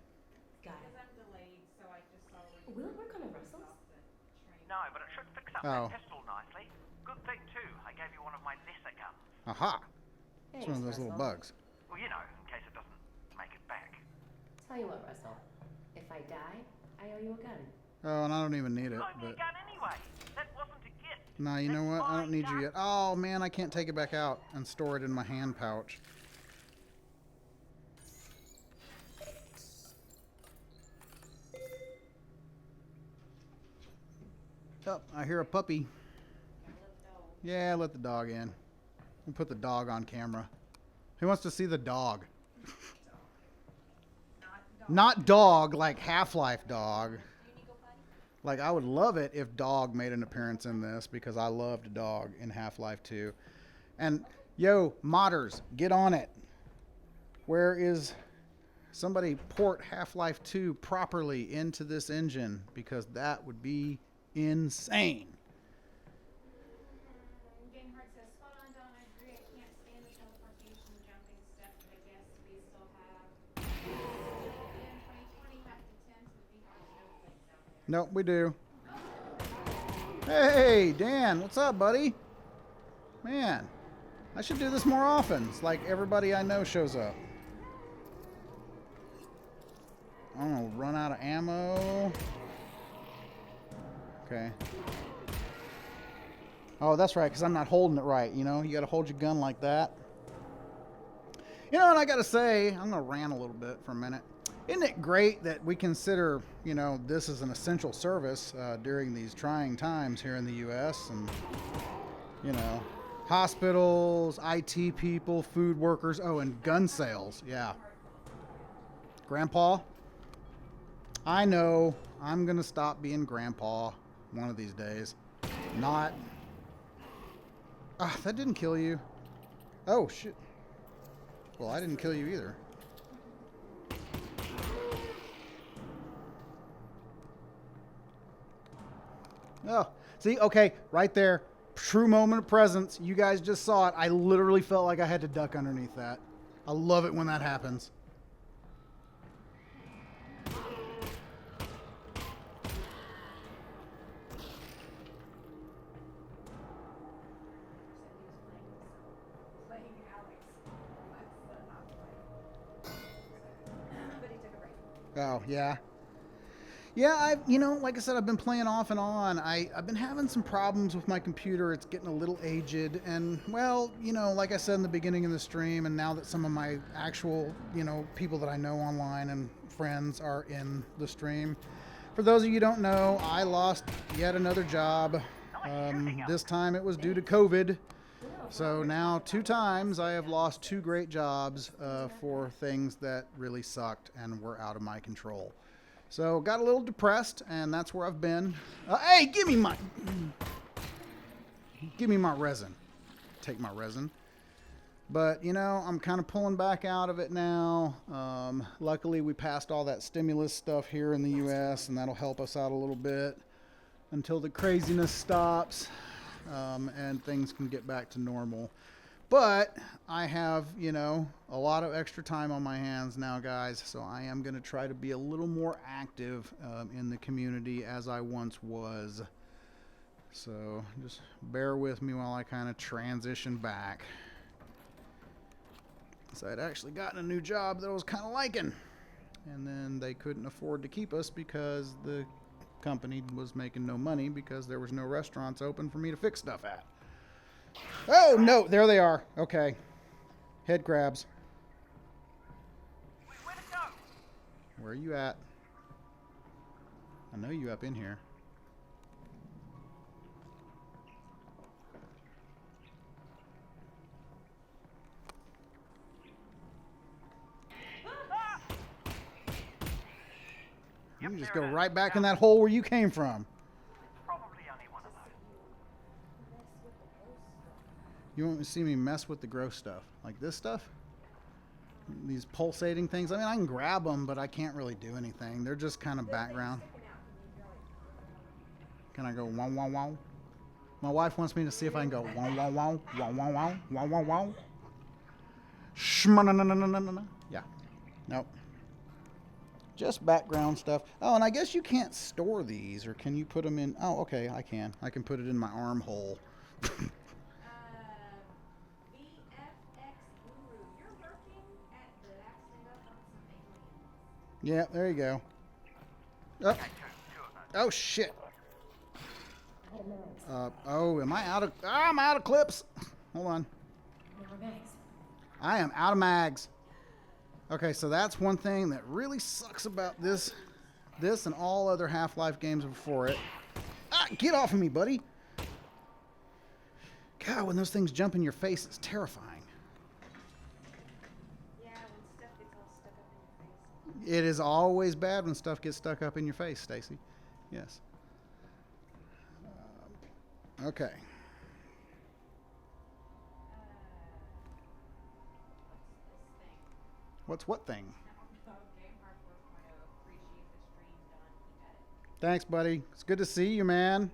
Got it. I'm delayed, so I just saw Will it work on a Russell's? No, but it should fix up Oh. that pistol nicely. Good thing, too. I gave you one of my lesser guns. Aha. It's Thanks, one of those little Russell. bugs. Well, you know, in case it doesn't make it back. Tell you what, Russell. If I die, I owe you a gun. Oh, and I don't even need it. Owe me a But gun anyway. That wasn't a gift. no, you know That's what? I my don't need you gun. yet. Oh man, I can't take it back out and store it in my hand pouch. Oh, I hear a puppy. Yeah, let the dog in. We'll put the dog on camera. Who wants to see the dog? Not dog, like Half-Life dog. Like, I would love it if Dog made an appearance in this because I loved Dog in Half-Life 2. And, yo, modders, get on it. Where is... Somebody port Half-Life 2 properly into this engine because that would be insane. Gamehard says, spot on, Don, I agree. I can't stand the teleportation jumping stuff, but I guess we still have in 2020 have to tend to the VR snowflakes out there. Nope, we do. Hey, Dan, what's up, buddy? Man, I should do this more often. It's like everybody I know shows up. I'm gonna run out of ammo. Okay. Oh, that's right, because I'm not holding it right, you know? You got to hold your gun like that. You know, and I got to say, I'm going to rant a little bit for a minute. Isn't it great that we consider, you know, this as an essential service during these trying times here in the U.S. and, you know, hospitals, IT people, food workers, oh, and gun sales, yeah. Grandpa, I know I'm going to stop being grandpa one of these days. Not. Ah, that didn't kill you. Oh, shit. Well, I didn't kill you either. Oh, see, okay, right there. True moment of presence. You guys just saw it. I literally felt like I had to duck underneath that. I love it when that happens. Oh, yeah. Yeah, you know, like I said, I've been playing off and on. I've been having some problems with my computer. It's getting a little aged. And, well, you know, like I said in the beginning of the stream, and now that some of my actual, you know, people that I know online and friends are in the stream. For those of you who don't know, I lost yet another job. This time it was due to COVID. So now 2 times I have lost 2 great jobs for things that really sucked and were out of my control. So got a little depressed, and that's where I've been. Hey, give me my resin. Take my resin. But, you know, I'm kind of pulling back out of it now. Luckily, we passed all that stimulus stuff here in the U.S., and that'll help us out a little bit until the craziness stops. And things can get back to normal. But I have, you know, a lot of extra time on my hands now, guys, so I am going to try to be a little more active in the community as I once was. So just bear with me while I kind of transition back. So I'd actually gotten a new job that I was kind of liking, and then they couldn't afford to keep us because the company was making no money because there was no restaurants open for me to fix stuff at. Oh no, there they are. Okay, head crabs. Where to go? Where are you at? I know you up in here. You can just go right back in that hole where you came from. Probably only one of those. You want to see me mess with the gross stuff? Like this stuff? These pulsating things? I mean, I can grab them, but I can't really do anything. They're just kind of background. Can I go wow, wow, wow? My wife wants me to see if I can go wow, wow, wow, wow, wow, wow, wow, wow, wow. Shma-na-na-na-na-na-na. Yeah. Nope. Just background stuff. Oh, and I guess you can't store these, or can you put them in? Oh, okay, I can. I can put it in my armhole. VFX Guru, you're working at the accident up on some aliens. Yeah, there you go. Oh, oh shit. Oh, am I out of? I'm out of clips. Hold on. I am out of mags. Okay, so that's one thing that really sucks about this and all other Half-Life games before it. Ah, get off of me, buddy. God, when those things jump in your face, it's terrifying. Yeah, when stuff gets all stuck up in your face. It is always bad when stuff gets stuck up in your face, Stacy. Yes. Okay. What's what thing? Thanks, buddy. It's good to see you, man.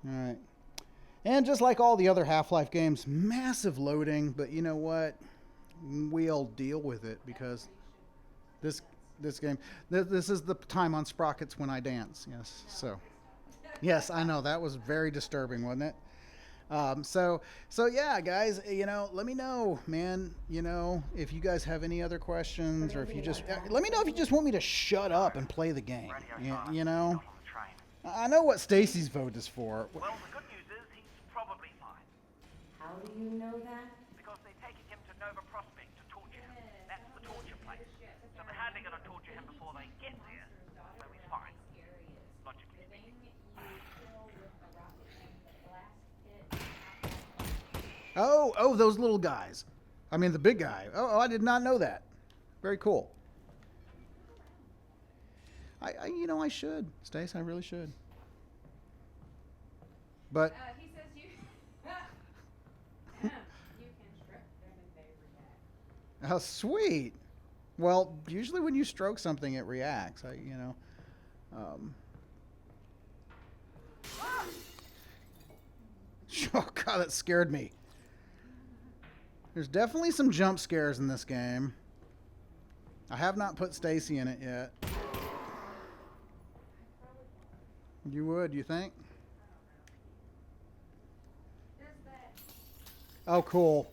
All right. And just like all the other Half-Life games, massive loading, but you know what? We'll deal with it because this game, this is the time on Sprockets when I dance. Yes, so. Yes, I know. That was very disturbing, wasn't it? So yeah, guys, you know, let me know, man, you know, if you guys have any other questions, or if you just, let me know if you just want me to shut up and play the game. You know, On the train. I know what Stacy's vote is for. Well, the good news is he's probably fine. How do you know that? Because they're taking him to Nova Prospect to torture him. That's the torture place. So they're hardly going to torture him before they get there. So he's fine. Logically speaking. Oh, those little guys. I mean, the big guy. Oh, I did not know that. Very cool. You know, I should, Stace. I really should. But He says you you can stroke them and they react. oh, sweet. Well, usually when you stroke something, it reacts. You know. Oh God, that scared me. There's definitely some jump scares in this game. I have not put Stacy in it yet. You would, you think? Oh, cool.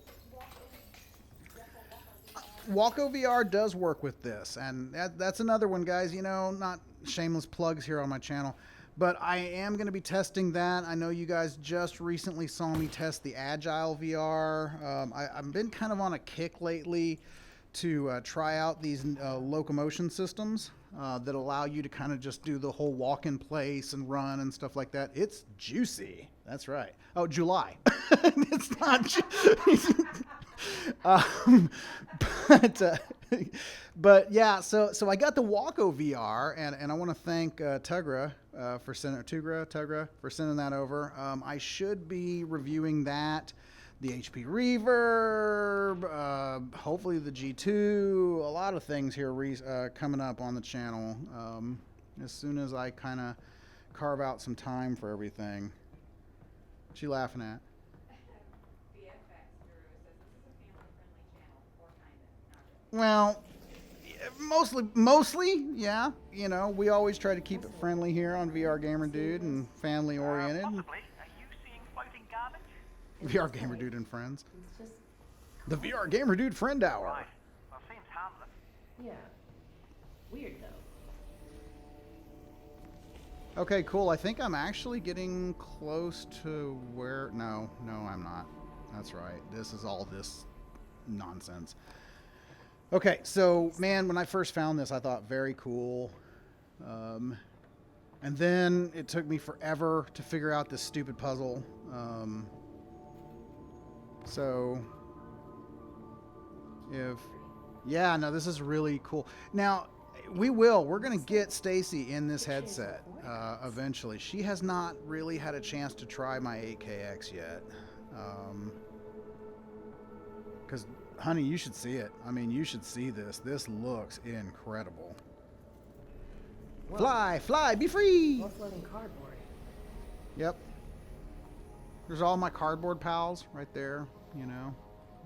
Walko VR does work with this, and that's another one, guys. You know, not shameless plugs here on my channel, but I am going to be testing that. I know you guys just recently saw me test the Agile VR. I've been kind of on a kick lately to try out these locomotion systems that allow you to kind of just do the whole walk in place and run and stuff like that. It's juicy. That's right. Oh, July. It's not. But yeah, so I got the Walko VR, and I want to thank Tugra for sending Tugra for sending that over. I should be reviewing that, the HP Reverb, hopefully the G2, a lot of things here coming up on the channel as soon as I kind of carve out some time for everything. What you laughing at? Well, mostly, yeah. You know, we always try to keep it friendly here on VR Gamer Dude and family oriented. Possibly. Are you seeing floating garbage? VR Gamer Dude and friends. It's just, The VR Gamer Dude Friend Hour. Right. Well, seems harmless. yeah. Weird though. Okay, cool. I think I'm actually getting close to where... No, I'm not. That's right. This is all this nonsense. Okay, so, man, when I first found this, I thought, very cool. And then it took me forever to figure out this stupid puzzle. So, yeah, no, this is really cool. Now, we're going to get Stacy in this headset eventually. She has not really had a chance to try my 8KX yet. Because, honey, you should see it. I mean, you should see this. This looks incredible. Whoa. Fly, be free! More floating cardboard. Yep. There's all my cardboard pals right there, you know.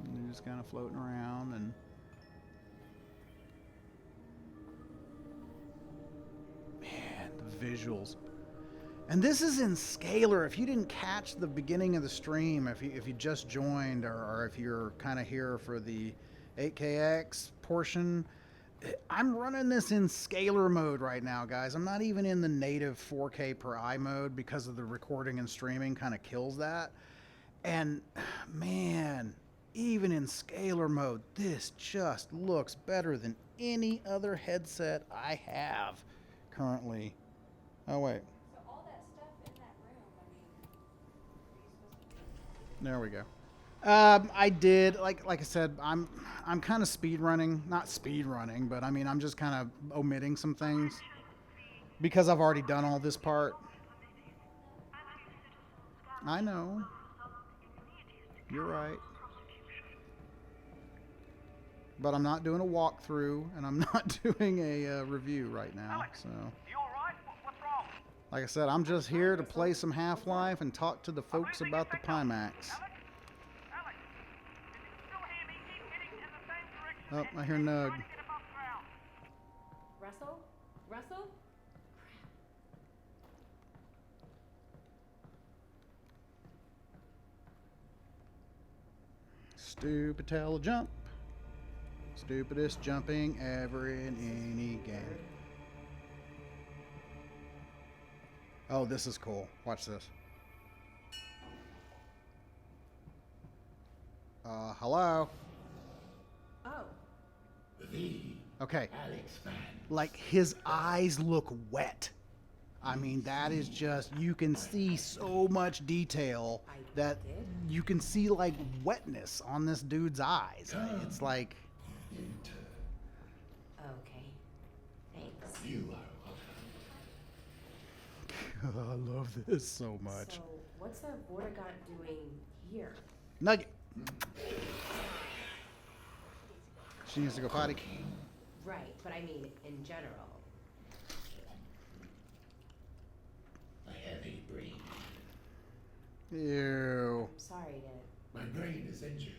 And they're just kind of floating around and... Man, the visuals. And this is in scalar. If you didn't catch the beginning of the stream, if you just joined, or if you're kind of here for the 8KX portion, I'm running this in scalar mode right now, guys. I'm not even in the native 4K per eye mode because of the recording and streaming kind of kills that. And man, even in scalar mode, this just looks better than any other headset I have currently. Oh, wait. So all that stuff in that room, I mean, are you supposed to There we go. I did, like I said, I'm kind of speed running, not speed running, but I mean, I'm just kind of omitting some things because I've already done all this part. I know. You're right. But I'm not doing a walkthrough, and I'm not doing a review right now, so. You alright? What's wrong? Like I said, I'm just here to play some Half-Life and talk to the folks about the Pimax. Alyx, if you still hear me, keep heading in the same direction. Oh, I hear Nug. Try to get above ground. Russell? Russell? Stupid telejump. Stupidest jumping ever in any game. Oh, this is cool. Watch this. Hello? Oh. Okay. Alyx fan. Like, his eyes look wet. I mean, that is just, you can see so much detail that you can see, like, wetness on this dude's eyes. It's like... Okay. Thanks. You are welcome. I love this so much. So, what's the Vortigaunt doing here? Nugget. She needs to go potty. Right, but I mean, in general. I have a brain. Ew. I'm sorry to. My brain is injured.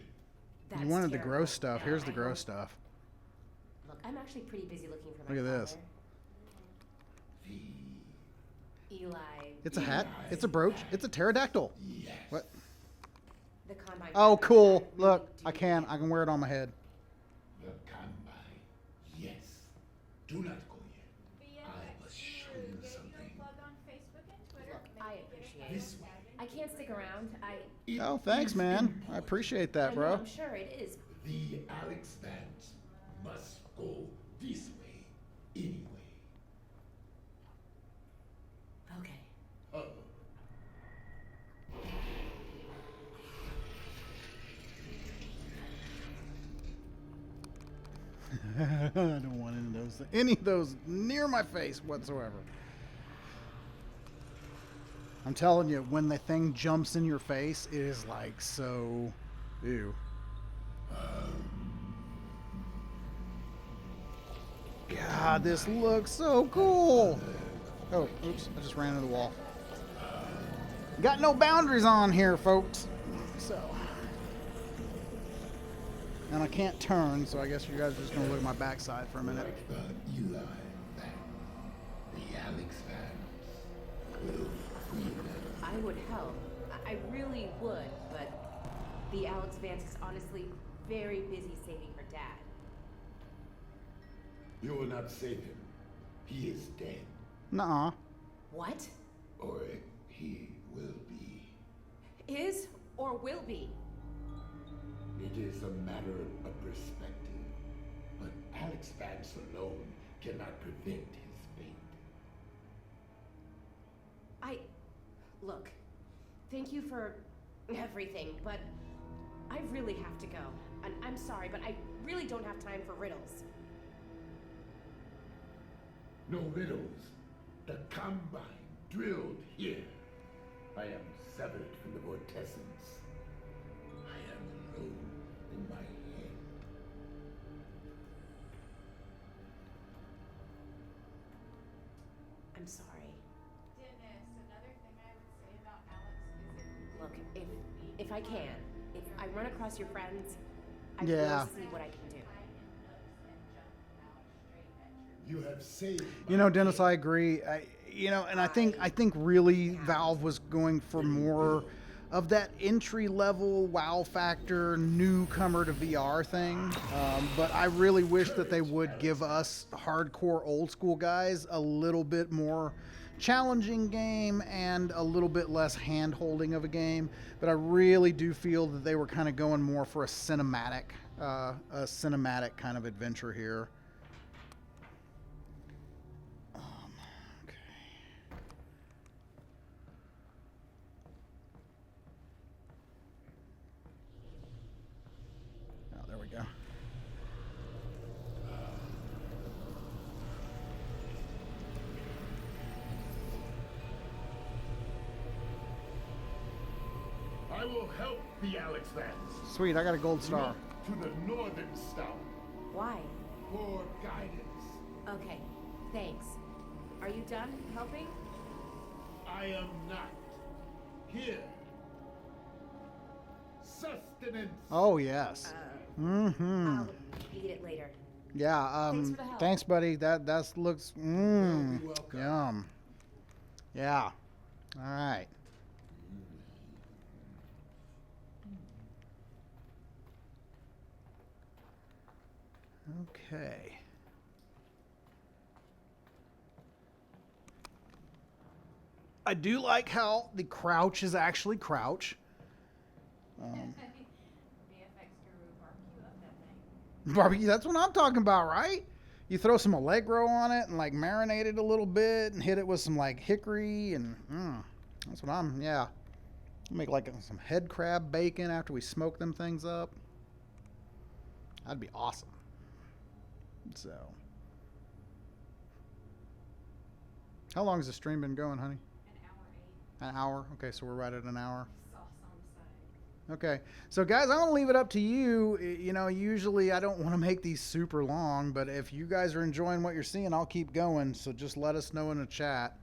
That's You wanted the terrible. gross stuff. Yeah, Here's the I gross hope- stuff. Look, I'm actually pretty busy looking for my Look at this. father. Eli. It's a hat. It's a brooch. It's a pterodactyl. Yes. What? The combine. Oh, driver. cool. I really Look, do I can wear it on my head. The combine. Yes. Do not go yet. I must show you something. Plug on Facebook and Twitter. I appreciate it. This way. I can't stick around. It Oh, thanks, is man. I important. appreciate I that, know, bro. I'm sure it is. The Alyx fans must go this way anyway. Okay. Oh. I don't want any of those near my face whatsoever. I'm telling you, when the thing jumps in your face, it is like so, ew. God, this looks so cool. Oh, oops, I just ran into the wall. Got no boundaries on here, folks. So. And I can't turn, so I guess you guys are just gonna look at my backside for a minute. The Eli fan. The Alyx fans will free them. I would help. I really would, but the Alex Vance is honestly very busy saving her dad. You will not save him. He is dead. Nuh-uh. What? Or he will be. Is or will be? It is a matter of perspective. But Alyx Vance alone cannot prevent his fate. Look, thank you for everything, but I really have to go. And I'm sorry, but I really don't have time for riddles. No riddles. The combine drilled here. I am severed from the vortessence. I am alone in my head. I'm sorry. Dennis, another thing I would say about Alex is if Look, if I can, if I run across your friends, I Yeah. will see what I can do. You have saved You know, Dennis, I agree. And I think really Valve was going for more of that entry level wow factor newcomer to VR thing. But I really wish that they would give us hardcore old school guys a little bit more challenging game and a little bit less hand holding of a game. But I really do feel that they were kind of going more for a cinematic kind of adventure here. Okay. Oh, there we go. I will help the Alyx Vance. Sweet, I got a gold star. To the northern star Why? for guidance. Okay, thanks. Are you done helping? I am not here. Sustenance. Oh, yes. I'll eat it later. Yeah, Thanks for the help. thanks, buddy. That looks You're welcome. yum. Yeah. All right. Okay. I do like how the crouch is actually crouch. VFX guru barbecue up that thing. Barbecue, that's what I'm talking about, right? You throw some Allegro on it and like marinate it a little bit and hit it with some like hickory and that's what yeah. Make like some head crab bacon after we smoke them things up. That'd be awesome. So, how long has the stream been going, honey? An hour 8. An hour? Okay, so we're right at an hour. Sauce on the side. Okay, so guys, I'm gonna leave it up to you. You know, usually I don't want to make these super long, but if you guys are enjoying what you're seeing, I'll keep going. So just let us know in the chat.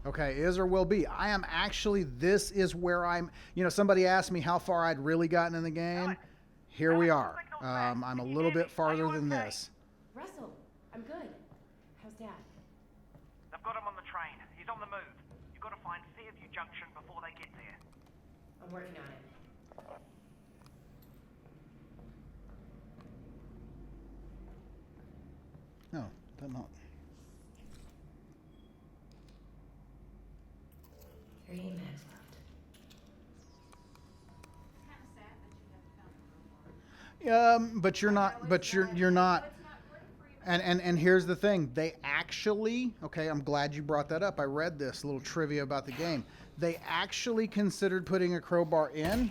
Okay, is or will be. I am actually, this is where I'm, you know, somebody asked me how far I'd really gotten in the game. Here we are. I'm a little bit farther than this. Russell, I'm good. How's Dad? They've got him on the train. He's on the move. You've got to find Fairview Junction before they get there. I'm working on it. No, that's not. 3 minutes left. Kind of sad that you haven't found the robot. But you're not, but you're not. It's not gluten free. And here's the thing. They actually, okay, I'm glad you brought that up. I read this little trivia about the game. They actually considered putting a crowbar in,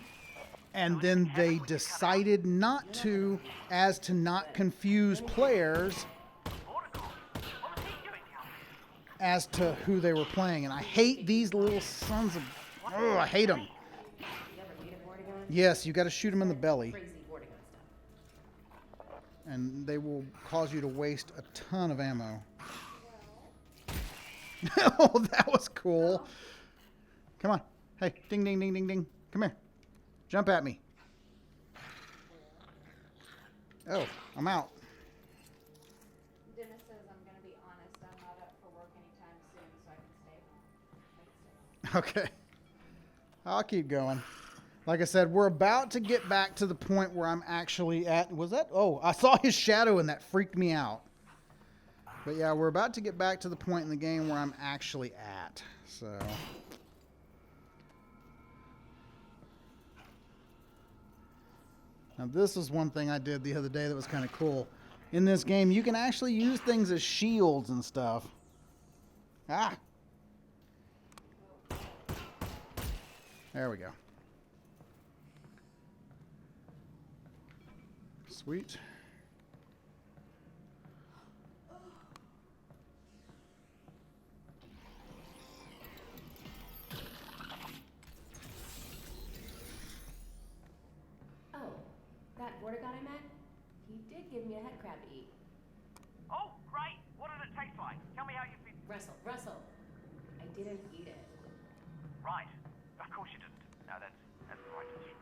and then they decided not to, as to not confuse players as to who they were playing. And I hate these little sons of, oh, I hate them. You ever read a boarding on? Yes, you got to shoot them in the belly, Crazy boarding on stuff. and they will cause you to waste a ton of ammo. Oh, that was cool. Come on. Hey, ding, ding, ding, ding, ding. Come here. Jump at me. Oh, I'm out. Dennis says I'm going to be honest. I'm not up for work anytime soon, so I can stay home. Okay. I'll keep going. Like I said, we're about to get back to the point where I'm actually at. Was that? Oh, I saw his shadow and that freaked me out. But yeah, we're about to get back to the point in the game where I'm actually at. So. Now this is one thing I did the other day that was kind of cool. In this game, you can actually use things as shields and stuff. Ah! There we go. Sweet. Oh, that border guy I met? He did give me a head crab to eat. Oh, great. What did it taste like? Tell me how you feel. Russell, I didn't eat it. Right. Of course you didn't. No, that's the right decision.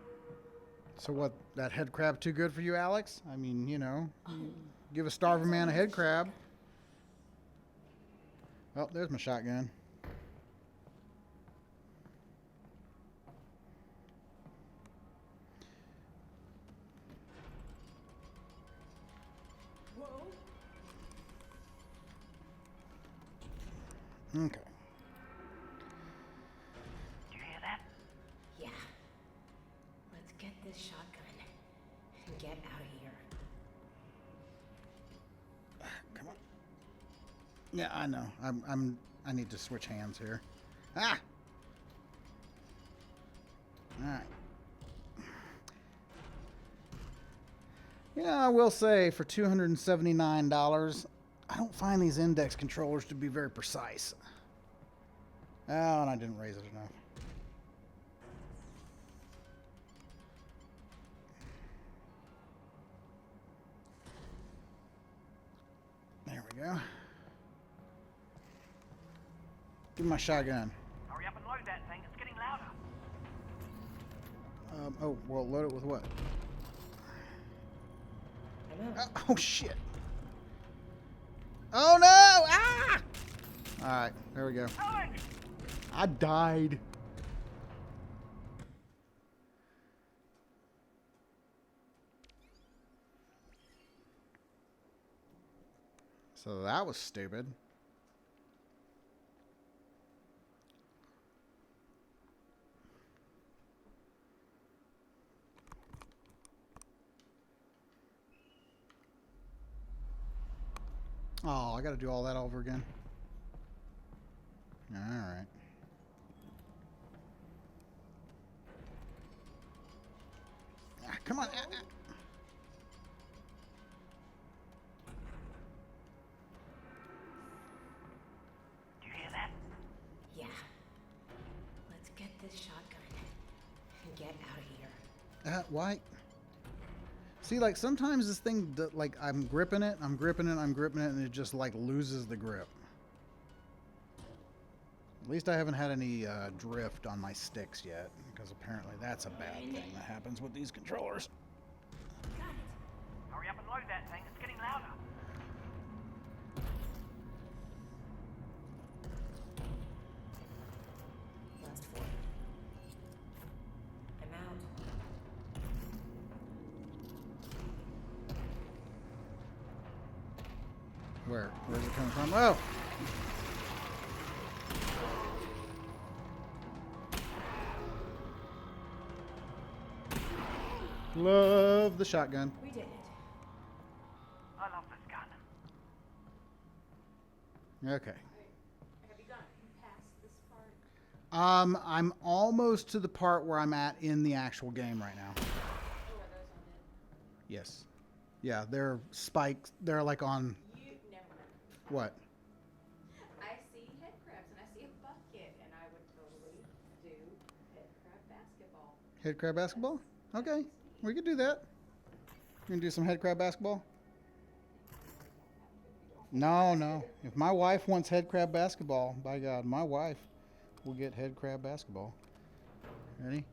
So what, that head crab too good for you, Alex? I mean, you know, give a starving man a head crab. Oh, there's my shotgun. Okay. Do you hear that? Yeah. Let's get this shotgun and get out of here. Come on. Yeah, I know. I need to switch hands here. Ah! Alright. You know, I will say for $279, I don't find these index controllers to be very precise. Oh, and I didn't raise it enough. There we go. Give me my shotgun. Hurry up and load that thing. It's getting louder. Oh, well, load it with what? I'm out. Oh, shit. Oh, no! Ah! All right, there we go. Alex! I died. So that was stupid. Oh, I got to do all that over again. All right. Ah, come on. Do you hear that? Yeah. Let's get this shotgun and get out of here. Why? See, like, sometimes this thing, like, I'm gripping it, and it just, like, loses the grip. At least I haven't had any drift on my sticks yet, because apparently that's a bad thing that happens with these controllers. Got it. Hurry up and load that thing. It's getting louder. Last 4. I'm out. Where's it coming from? Oh! Love the shotgun. We did it. I love this gun. Okay. Have you gotten past this part? I'm almost to the part where I'm at in the actual game right now. Oh, are those on it? Yes. Yeah, they're spikes. They're like on You never mind. what? I see head crabs and I see a bucket, and I would totally do head crab basketball. Head crab basketball? Okay. We could do that. You can do some head crab basketball? No, no. If my wife wants head crab basketball, by God, my wife will get head crab basketball. Ready?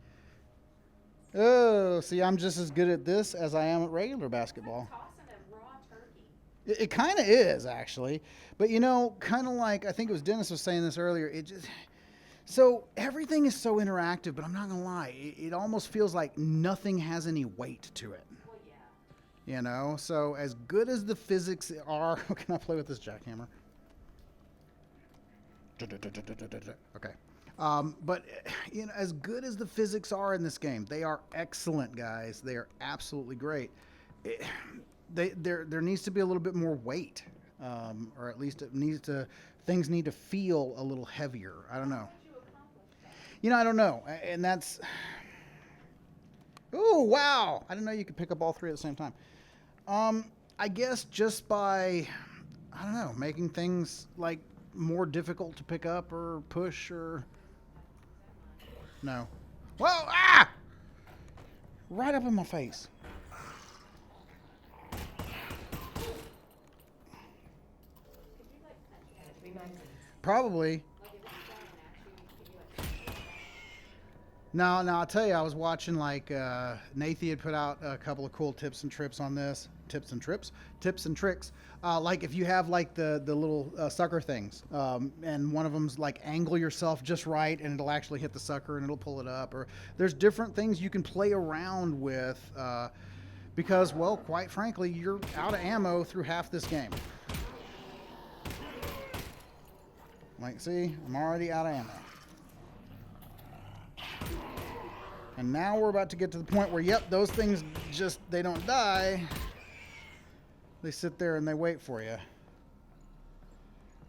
Oh, see, I'm just as good at this as I am at regular basketball. Tossing a raw turkey. It kind of is, actually. But, you know, kind of like, I think it was Dennis was saying this earlier, it just... So everything is so interactive, but I'm not going to lie. It almost feels like nothing has any weight to it. Well, yeah. You know? So as good as the physics are... Can I play with this jackhammer? Okay. But, you know, as good as the physics are in this game, they are excellent, guys. They are absolutely great. There needs to be a little bit more weight. Or at least it needs to... Things need to feel a little heavier. I don't know. You know, I don't know. And that's... Oh, wow. I didn't know you could pick up all 3 at the same time. I guess just by, I don't know, making things, like, more difficult to pick up or push or... No. Whoa! Ah! Right up in my face. Probably. No, I'll tell you, I was watching, like, Nathan had put out a couple of cool tips and trips on this. Tips and tricks. Like, if you have, like, the little sucker things, and one of them's, like, angle yourself just right, and it'll actually hit the sucker, and it'll pull it up. Or there's different things you can play around with, because, well, quite frankly, you're out of ammo through half this game. Like, see, I'm already out of ammo. And now we're about to get to the point where, yep, those things just, they don't die. They sit there and they wait for you.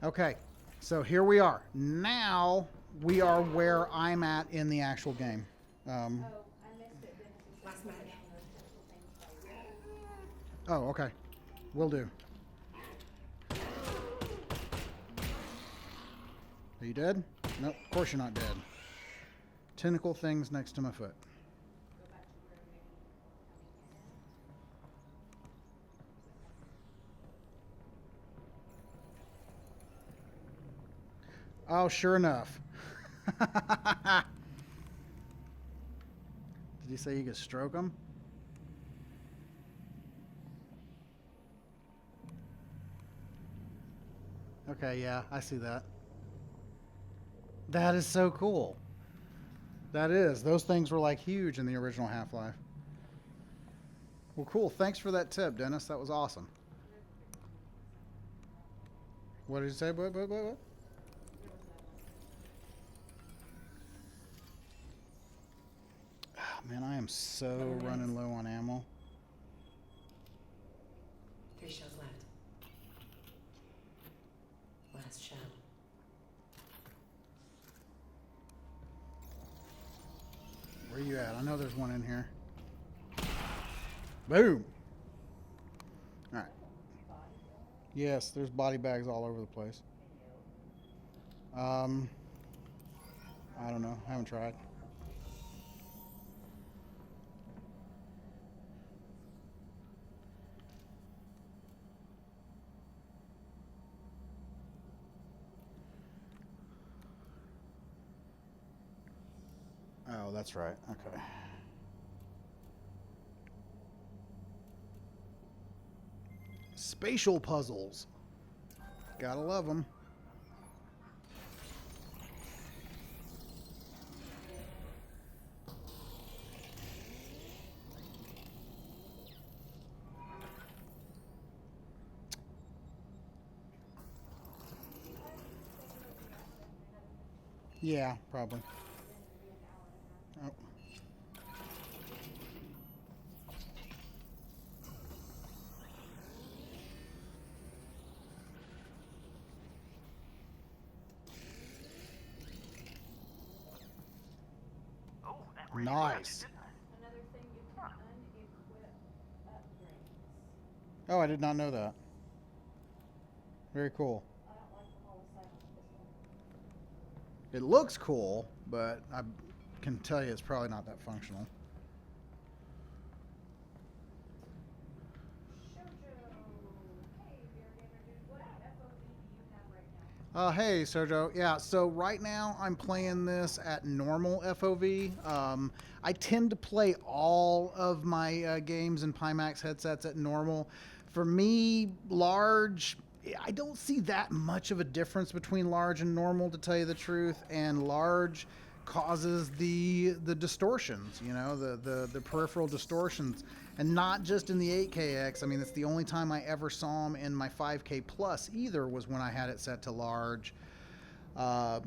Okay, so here we are. Now we are where I'm at in the actual game. Oh, I missed it. Last night. Oh, okay. Will do. Are you dead? Nope, of course you're not dead. Tentacle things next to my foot. Oh, sure enough. Did you say you could stroke them? Okay, yeah, I see that. That is so cool. That is. Those things were like huge in the original Half-Life. Well, cool. Thanks for that tip, Dennis. That was awesome. What did you say? What? Oh, man, I am so running low on ammo. 3 shows left. Last show. Where you at? I know there's one in here. Boom. All right. Yes, there's body bags all over the place. I don't know. I haven't tried. Oh, that's right. Okay. Spatial Puzzles. Gotta love them. Yeah, probably. Oh. Oh, that really Nice. Another thing you can unequip upgrades. Oh, I did not know that. Very cool. I don't like the whole side of this one. It looks cool, but I can tell you it's probably not that functional. Shoujo! Hey, Beer Gamer Dude, what FOV do you have right now? Hey, Sergio. Yeah, so right now I'm playing this at normal FOV. I tend to play all of my games and Pimax headsets at normal. For me, large, I don't see that much of a difference between large and normal, to tell you the truth. And large causes the distortions, you know, the peripheral distortions. And not just in the 8KX. I mean, it's the only time I ever saw them in my 5K Plus either was when I had it set to large.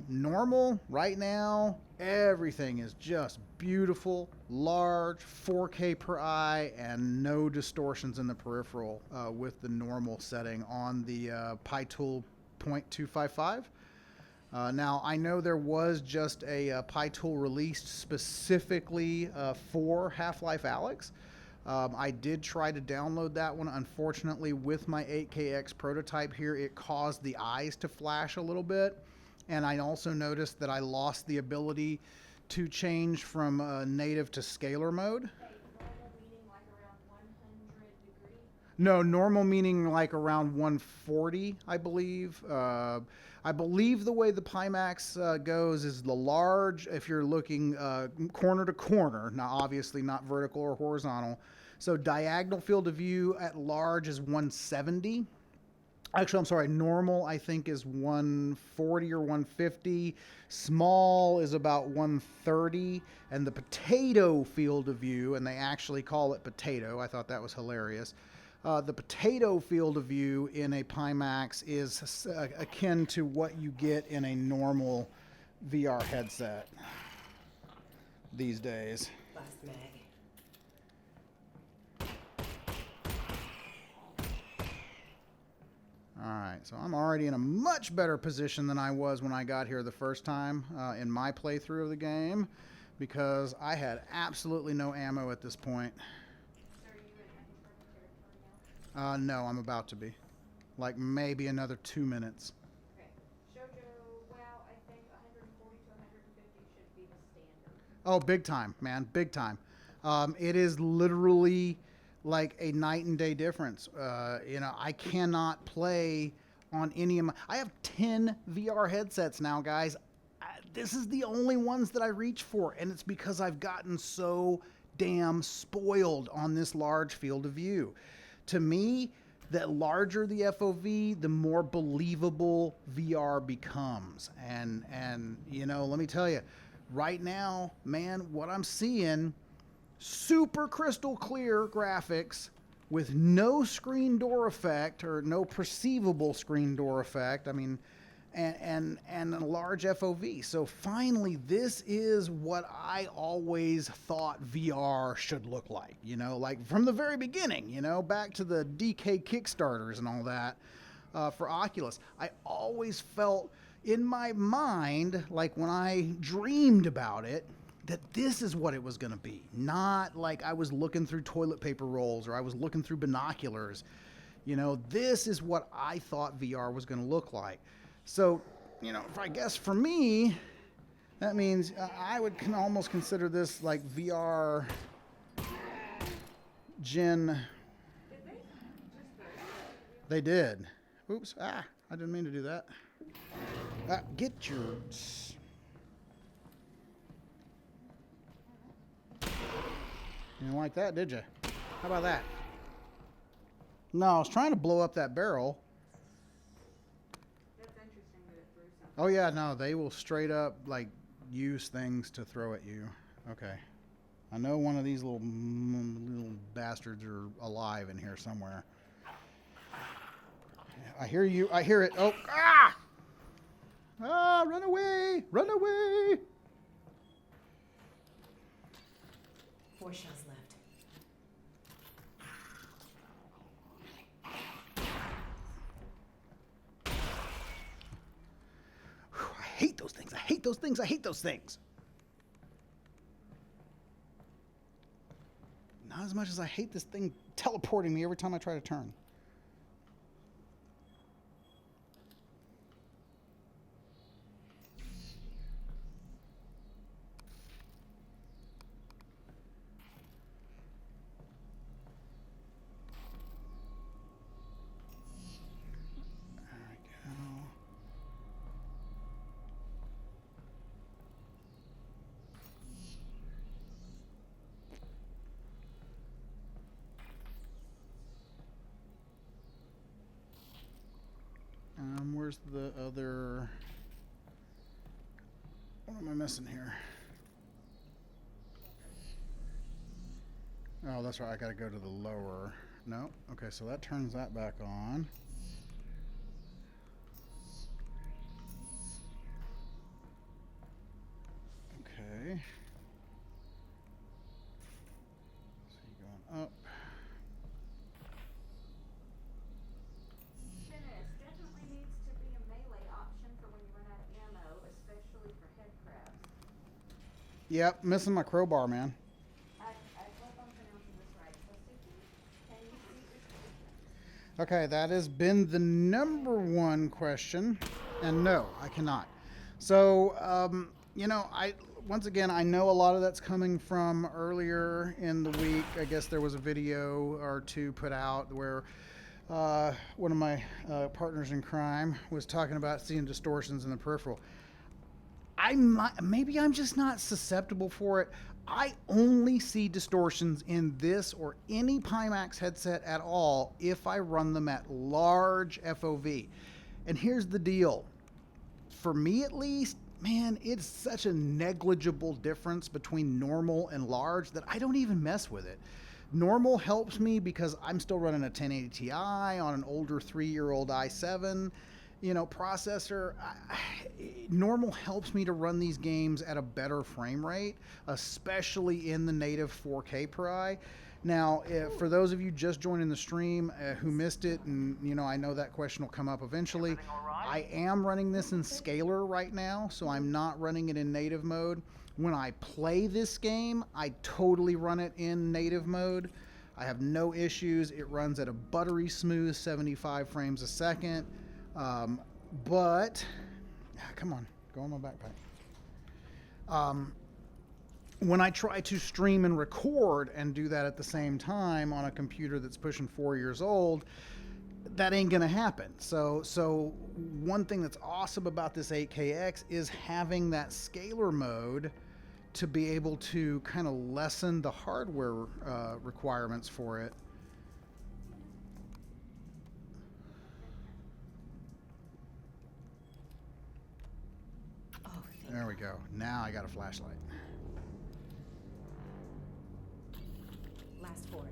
Normal, right now, everything is just beautiful, large, 4K per eye, and no distortions in the peripheral with the normal setting on the PyTool 0.255. Now, I know there was just a PyTool released specifically for Half-Life Alyx. I did try to download that one. Unfortunately, with my 8KX prototype here, it caused the eyes to flash a little bit. And I also noticed that I lost the ability to change from native to scalar mode. Normal meaning like around 100 degrees? No, normal meaning like around 140, I believe. I believe the way the Pimax goes is the large, if you're looking corner to corner, now obviously not vertical or horizontal. So diagonal field of view at large is 170. Actually, I'm sorry, normal I think is 140 or 150. Small is about 130. And the potato field of view, and they actually call it potato, I thought that was hilarious. The potato field of view in a Pimax is akin to what you get in a normal VR headset these days. Last mag. Alright, so I'm already in a much better position than I was when I got here the first time in my playthrough of the game, because I had absolutely no ammo at this point. So are you in uncharted territory now? No, I'm about to be. Like maybe another 2 minutes. Okay. Shoujo, well, I think 140 to 150 should be the standard. Oh, big time, man, big time. It is literally like a night and day difference. You know, I cannot play on any of my... I have 10 VR headsets now, guys. This is the only ones that I reach for, and it's because I've gotten so damn spoiled on this large field of view. To me, the larger the FOV, the more believable VR becomes. And you know, let me tell you, right now, man, what I'm seeing... super crystal clear graphics with no screen door effect or no perceivable screen door effect. I mean, and a large FOV. So finally, this is what I always thought VR should look like, you know, like from the very beginning, you know, back to the DK Kickstarters and all that for Oculus. I always felt in my mind, like when I dreamed about it, that this is what it was going to be. Not like I was looking through toilet paper rolls or I was looking through binoculars. You know, this is what I thought VR was going to look like. So, you know, I guess for me, that means I can almost consider this like VR Gen. They did. Oops. I didn't mean to do that. Get your. You didn't like that, did you? How about that? No, I was trying to blow up that barrel. Oh yeah, no, they will straight up like use things to throw at you. Okay, I know one of these little bastards are alive in here somewhere. I hear you. I hear it. Oh, ah! Ah! Run away! Run away! 4 shells left. I hate those things. I hate those things. I hate those things. Not as much as I hate this thing teleporting me every time I try to turn. Where's the other? What am I missing here? Oh, that's right. I got to go to the lower. No. Okay, so that turns that back on. Okay. So you're going up. Yep, missing my crowbar, man. I hope I'm pronouncing this right. Can you see? Okay, that has been the #1 question, and no, I cannot. So, you know, once again, I know a lot of that's coming from earlier in the week. I guess there was a video or two put out where one of my partners in crime was talking about seeing distortions in the peripheral. Maybe I'm just not susceptible for it. I only see distortions in this or any Pimax headset at all if I run them at large FOV. And here's the deal. For me at least, man, it's such a negligible difference between normal and large that I don't even mess with it. Normal helps me because I'm still running a 1080 Ti on an older 3-year-old i7. You know, processor. Normal helps me to run these games at a better frame rate, especially in the native 4K per eye. Now, for those of you just joining the stream who missed it, and you know, I know that question will come up eventually. I am running this in scalar right now, so I'm not running it in native mode. When I play this game, I totally run it in native mode. I have no issues. It runs at a buttery smooth 75 frames a second. But come on, go on my backpack. When I try to stream and record and do that at the same time on a computer that's pushing 4 years old, that ain't gonna happen. So one thing that's awesome about this 8KX is having that scalar mode to be able to kind of lessen the hardware requirements for it. There we go. Now I got a flashlight. Last 4.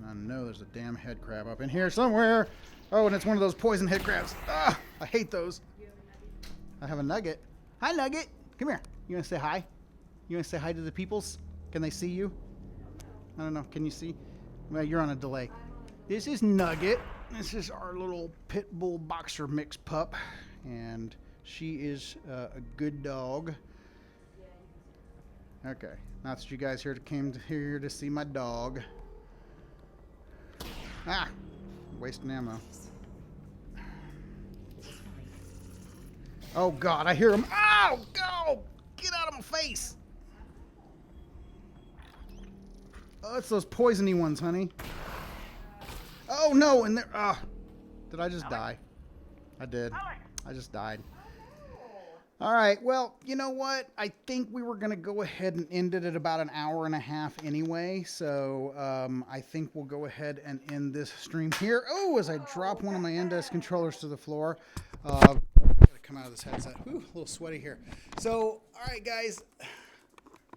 I know there's a damn head crab up in here somewhere. Oh, and it's one of those poison head crabs. Ah, I hate those. I have a nugget. Hi, Nugget. Come here. You want to say hi? You want to say hi to the peoples? Can they see you? I don't know. Can you see? Well, you're on a delay. This is Nugget. This is our little pit bull boxer mix pup. And she is a good dog. Okay. Not that you guys came here to see my dog. Ah! Wasting ammo. Oh God, I hear him. Ow! Go! Get out of my face! Oh, it's those poisony ones, honey. Oh no! And they're did I just die? I did. I just died. All right. Well, you know what? I think we were gonna go ahead and end it at about an hour and a half anyway. So I think we'll go ahead and end this stream here. Oh, as I drop one of my Index controllers to the floor. Gotta come out of this headset. Ooh, a little sweaty here. So, all right, guys.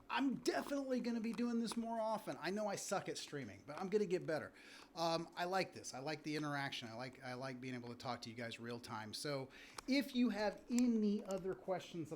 I'm definitely going to be doing this more often. I know I suck at streaming, but I'm going to get better. I like this. I like the interaction. I like being able to talk to you guys real time. So if you have any other questions that